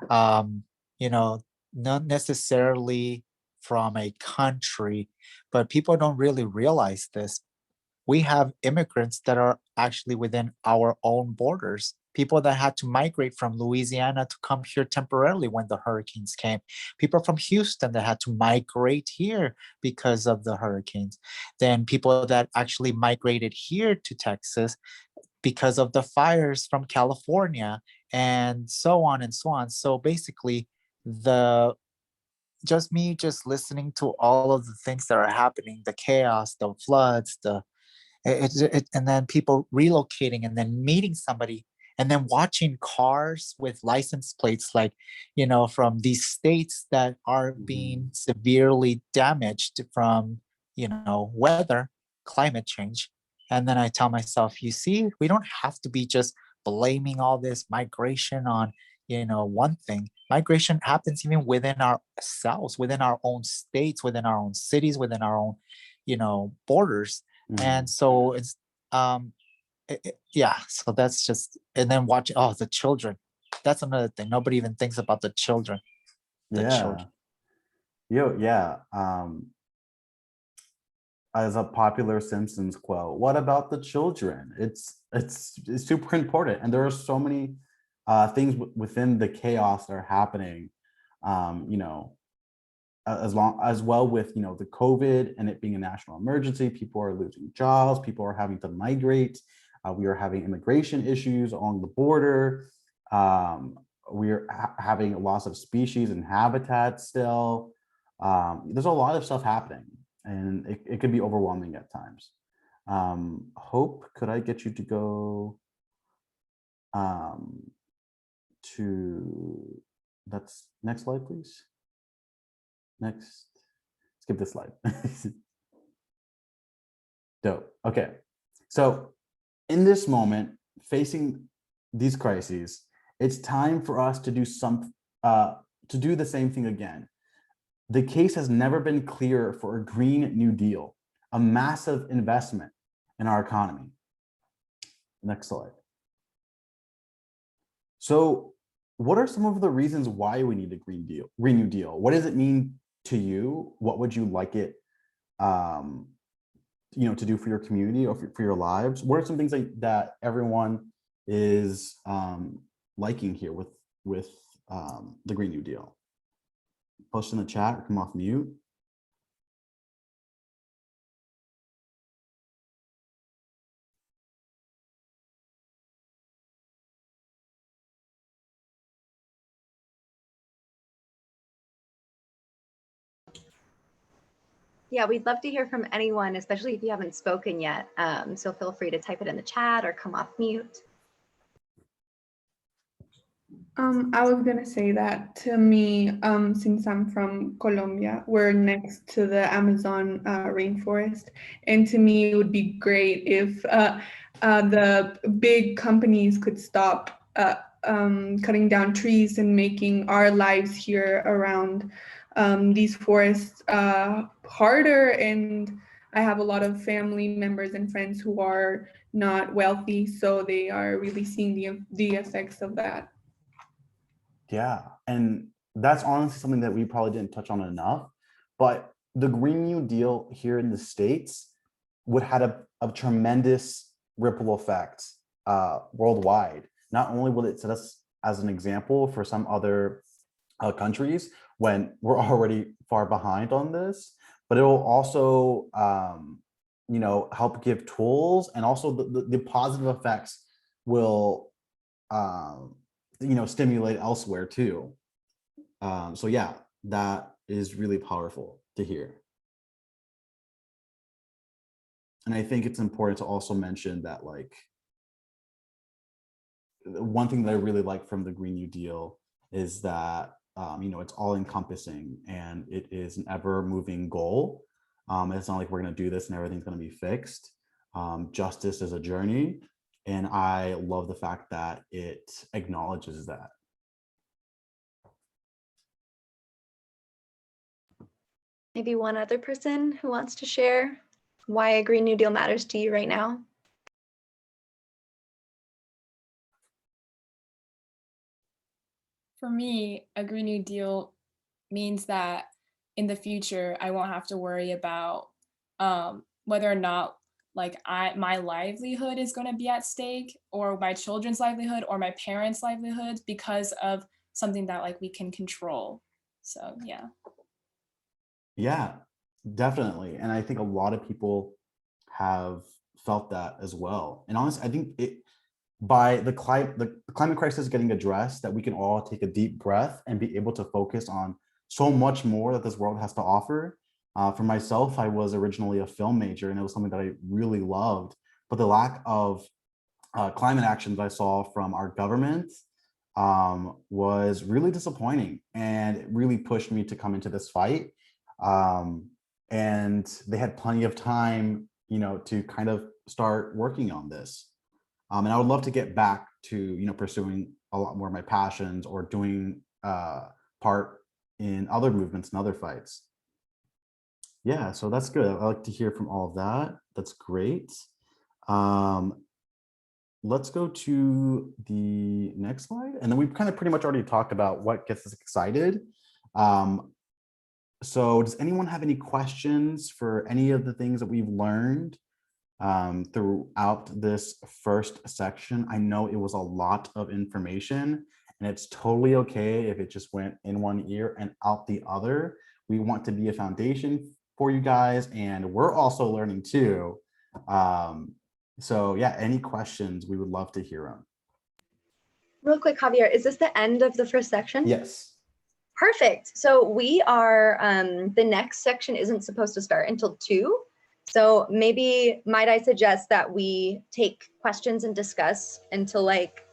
not necessarily from a country, but people don't really realize this. We have immigrants that are actually within our own borders, people that had to migrate from Louisiana to come here temporarily when the hurricanes came, people from Houston that had to migrate here because of the hurricanes, then people that actually migrated here to Texas because of the fires from California, and so on and so on. So basically, just listening to all of the things that are happening, the chaos, the floods, and then people relocating and then meeting somebody and then watching cars with license plates like, from these states that are being severely damaged from, weather, climate change. And then I tell myself, you see, we don't have to be just blaming all this migration on, one thing. Migration happens even within ourselves, within our own states, within our own cities, within our own, borders. And so it's, so that's just, and then watch, the children. That's another thing. Nobody even thinks about the children. Children. As a popular Simpsons quote, what about the children? It's super important. And there are so many things within the chaos that are happening You know, as well with, you know, the COVID and it being a national emergency, people are losing jobs, people are having to migrate. We are having immigration issues along the border. We are having a loss of species and habitat still. There's a lot of stuff happening, and it can be overwhelming at times. Hope, could I get you to go to, that's next slide, please. Next, skip this slide. Dope. Okay. So in this moment, facing these crises, it's time for us to do the same thing again. The case has never been clearer for a Green New Deal, a massive investment in our economy. Next slide. So what are some of the reasons why we need a Green New Deal? What does it mean to you? What would you like it you know, to do for your community or for your lives? What are some things that everyone is liking here with the Green New Deal? Post in the chat or come off mute. Yeah, we'd love to hear from anyone, especially if you haven't spoken yet. So feel free to type it in the chat or come off mute. I was gonna say that to me, since I'm from Colombia, we're next to the Amazon rainforest, and to me it would be great if the big companies could stop cutting down trees and making our lives here around these forests harder. And I have a lot of family members and friends who are not wealthy, so they are really seeing the effects of that. Yeah, and that's honestly something that we probably didn't touch on enough, but the Green New Deal here in the States would have a tremendous ripple effect worldwide. Not only will it set us as an example for some other countries when we're already far behind on this, but it will also you know, help give tools, and also the positive effects will you know, stimulate elsewhere too. So yeah, that is really powerful to hear. And I think it's important to also mention that, like, one thing that I really like from the Green New Deal is that you know, it's all encompassing and it is an ever moving goal. It's not like we're going to do this and everything's going to be fixed. Justice is a journey, and I love the fact that it acknowledges that. Maybe one other person who wants to share why a Green New Deal matters to you right now. For me, a Green New Deal means that in the future, I won't have to worry about whether or not like my livelihood is going to be at stake, or my children's livelihood, or my parents' livelihoods, because of something that like we can control. So yeah. Yeah, definitely. And I think a lot of people have felt that as well. And honestly, I think by the climate crisis getting addressed, that we can all take a deep breath and be able to focus on so much more that this world has to offer. For myself, I was originally a film major, and it was something that I really loved, but the lack of climate actions I saw from our government was really disappointing, and it really pushed me to come into this fight. And they had plenty of time, you know, to kind of start working on this. And I would love to get back to, you know, pursuing a lot more of my passions, or doing part in other movements and other fights. Yeah, so that's good. I like to hear from all of that. That's great. Let's go to the next slide. And then we've kind of pretty much already talked about what gets us excited. So does anyone have any questions for any of the things that we've learned throughout this first section? I know it was a lot of information, and it's totally okay if it just went in one ear and out the other. We want to be a foundation for you guys, and we're also learning too. So yeah, any questions, we would love to hear them. Real quick, Javier, is this the end of the first section? Yes. Perfect. So we are, the next section isn't supposed to start until 2. So maybe might I suggest that we take questions and discuss until like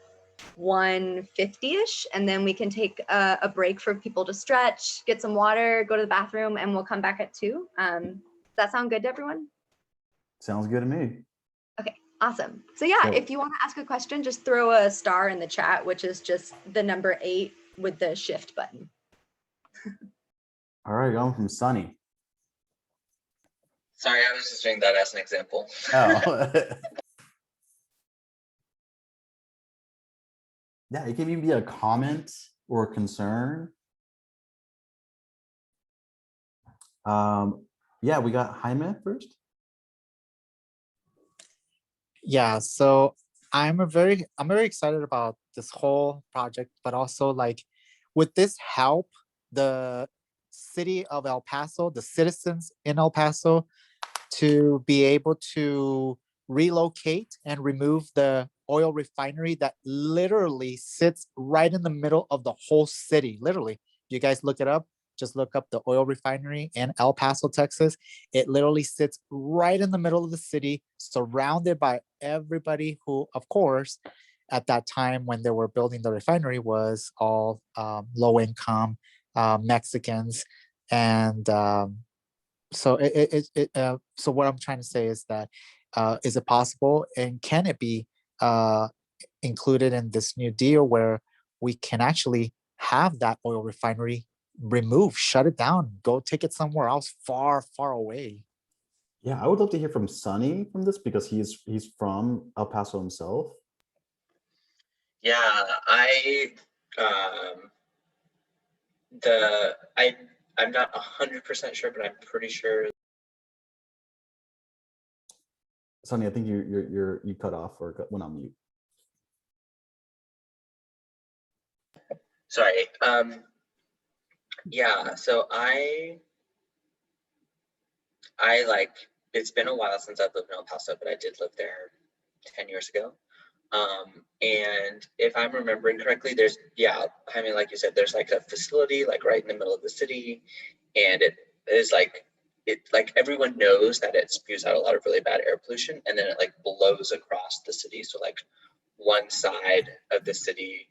1:50-ish, and then we can take a break for people to stretch, get some water, go to the bathroom, and we'll come back at 2. Does that sound good to everyone? Sounds good to me. Okay, awesome. So yeah, So- if you want to ask a question, just throw a star in the chat, which is just the number 8 with the shift button. All right, going from Sunny. Sorry, I was just doing that as an example. Oh. Yeah, it can even be a comment or a concern. Yeah, we got Jaime first. Yeah, so I'm very excited about this whole project, but also like with this help, the city of El Paso, the citizens in El Paso, to be able to relocate and remove the oil refinery that literally sits right in the middle of the whole city. Literally, you guys look it up, just look up the oil refinery in El Paso, Texas. It literally sits right in the middle of the city, surrounded by everybody who, of course, at that time when they were building the refinery was all low income Mexicans. And so so what I'm trying to say is that is it possible and can it be included in this new deal where we can actually have that oil refinery removed, shut it down, go take it somewhere else far, far away? Yeah, I would love to hear from Sunny from this because he's from El Paso himself. Yeah, I'm not 100% sure, but I'm pretty sure. Sunny, I think you cut off or went on mute. Sorry. Yeah, so I like, it's been a while since I've lived in El Paso, but I did live there 10 years ago. And if I'm remembering correctly, there's, yeah, I mean, like you said, there's like a facility like right in the middle of the city, and it is like, everyone knows that it spews out a lot of really bad air pollution, and then it like blows across the city. So like one side of the city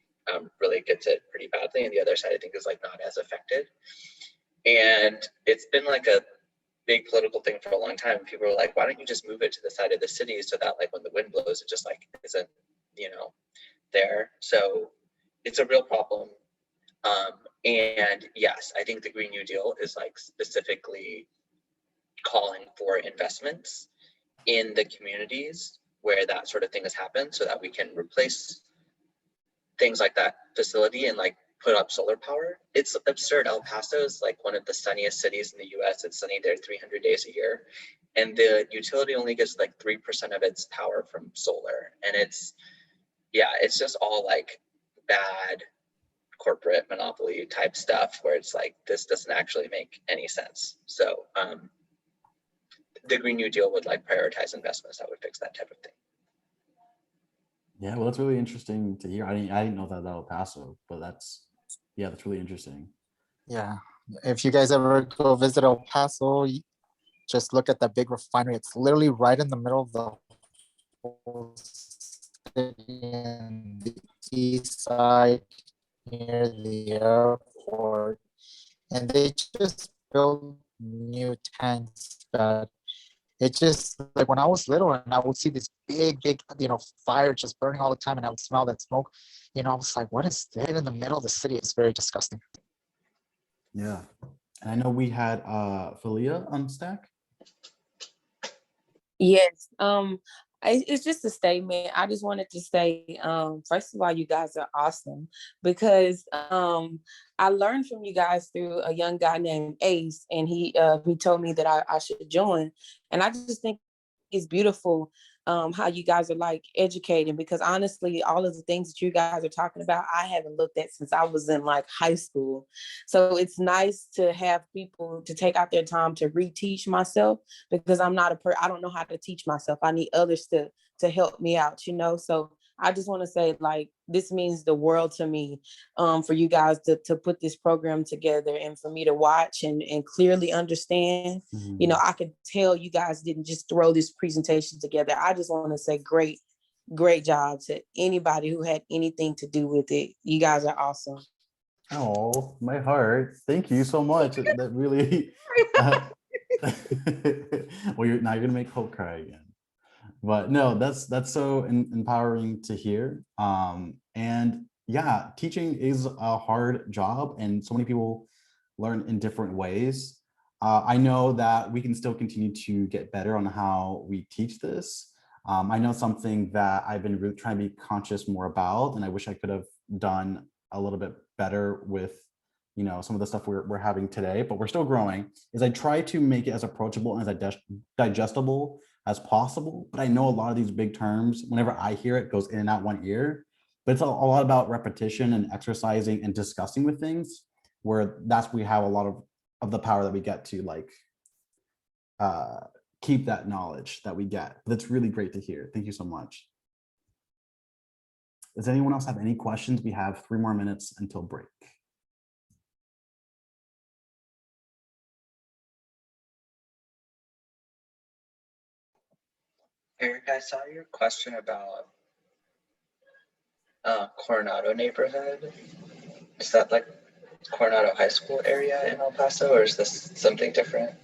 really gets it pretty badly, and the other side I think is like not as affected. And it's been like a big political thing for a long time. People are like, why don't you just move it to the side of the city so that like when the wind blows, it just like isn't, you know, there. So it's a real problem. And yes, I think the Green New Deal is like specifically calling for investments in the communities where that sort of thing has happened so that we can replace things like that facility and like put up solar power. It's absurd. El Paso is like one of the sunniest cities in the US. It's sunny there 300 days a year. And the utility only gets like 3% of its power from solar. And it's, yeah, it's just all like bad corporate monopoly type stuff where it's like, this doesn't actually make any sense. So the Green New Deal would like prioritize investments that would fix that type of thing. Yeah, well, that's really interesting to hear. I didn't know that about El Paso, but that's really interesting. Yeah, if you guys ever go visit El Paso, just look at that big refinery. It's literally right in the middle of the whole city, in the east side near the airport, and they just built new tanks that it just like when I was little and I would see this big fire just burning all the time, and I would smell that smoke, I was like, what is that in the middle of the city? It's very disgusting. Yeah, and I know we had Philia on stack. Yes. It's just a statement. I just wanted to say, first of all, you guys are awesome because I learned from you guys through a young guy named Ace, and he told me that I should join. And I just think it's beautiful how you guys are like educating, because honestly, all of the things that you guys are talking about, I haven't looked at since I was in like high school. So it's nice to have people to take out their time to reteach myself, because I'm not I don't know how to teach myself. I need others to help me out, you know? So I just want to say, like, this means the world to me, for you guys to put this program together and for me to watch and clearly understand. You know, I could tell you guys didn't just throw this presentation together. I just want to say great job to anybody who had anything to do with it. You guys are awesome. Oh, my heart. Thank you so much. That really, well, now you're gonna make Hope cry again. But no, that's so empowering to hear. And yeah, teaching is a hard job, and so many people learn in different ways. I know that we can still continue to get better on how we teach this. I know something that I've been really trying to be conscious more about, and I wish I could have done a little bit better with, you know, some of the stuff we're having today, but we're still growing, is I try to make it as approachable and as digestible as possible. But I know a lot of these big terms, whenever I hear it, goes in and out one ear. But it's a lot about repetition and exercising and discussing with things, where we have a lot of the power that we get to like keep that knowledge that we get. That's really great to hear. Thank you so much. Does anyone else have any questions? We have 3 more minutes until break. Eric, I saw your question about Coronado neighborhood. Is that like Coronado High School area in El Paso, or is this something different?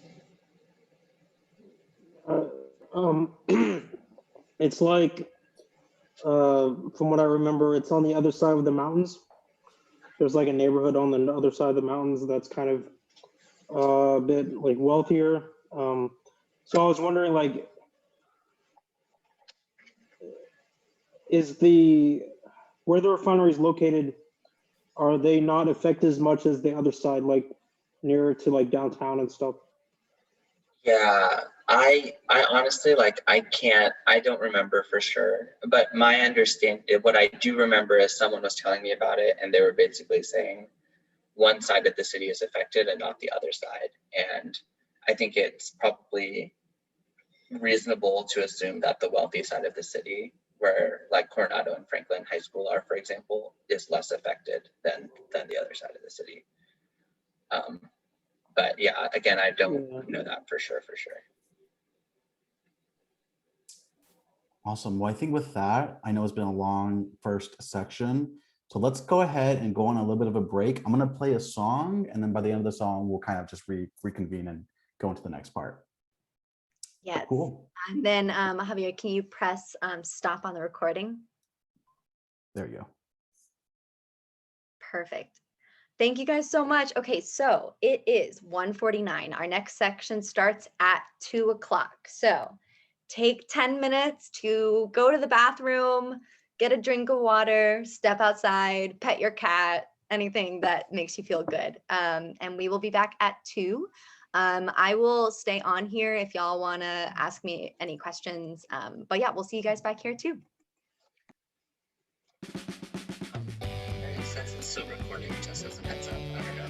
It's like, from what I remember, it's on the other side of the mountains. There's like a neighborhood on the other side of the mountains that's kind of a bit like wealthier. So I was wondering, like, where the refinery is located, are they not affected as much as the other side, like nearer to like downtown and stuff? Yeah, I honestly, like, I don't remember for sure, but my understanding, what I do remember is someone was telling me about it, and they were basically saying one side of the city is affected and not the other side. And I think it's probably reasonable to assume that the wealthy side of the city, where like Coronado and Franklin High School are, for example, is less affected than the other side of the city. But yeah, again, I don't know that for sure. Awesome. Well, I think with that, I know it's been a long first section. So let's go ahead and go on a little bit of a break. I'm going to play a song, and then by the end of the song, we'll kind of just reconvene and go into the next part. Yes. Cool. And then Javier, can you press stop on the recording? There you go. Perfect. Thank you guys so much. Okay, so it is 1:49. Our next section starts at 2 o'clock. So take 10 minutes to go to the bathroom, get a drink of water, step outside, pet your cat, anything that makes you feel good. And we will be back at 2. I will stay on here if y'all want to ask me any questions. But yeah, we'll see you guys back here too. Since it's still recording, just as a heads up, I don't know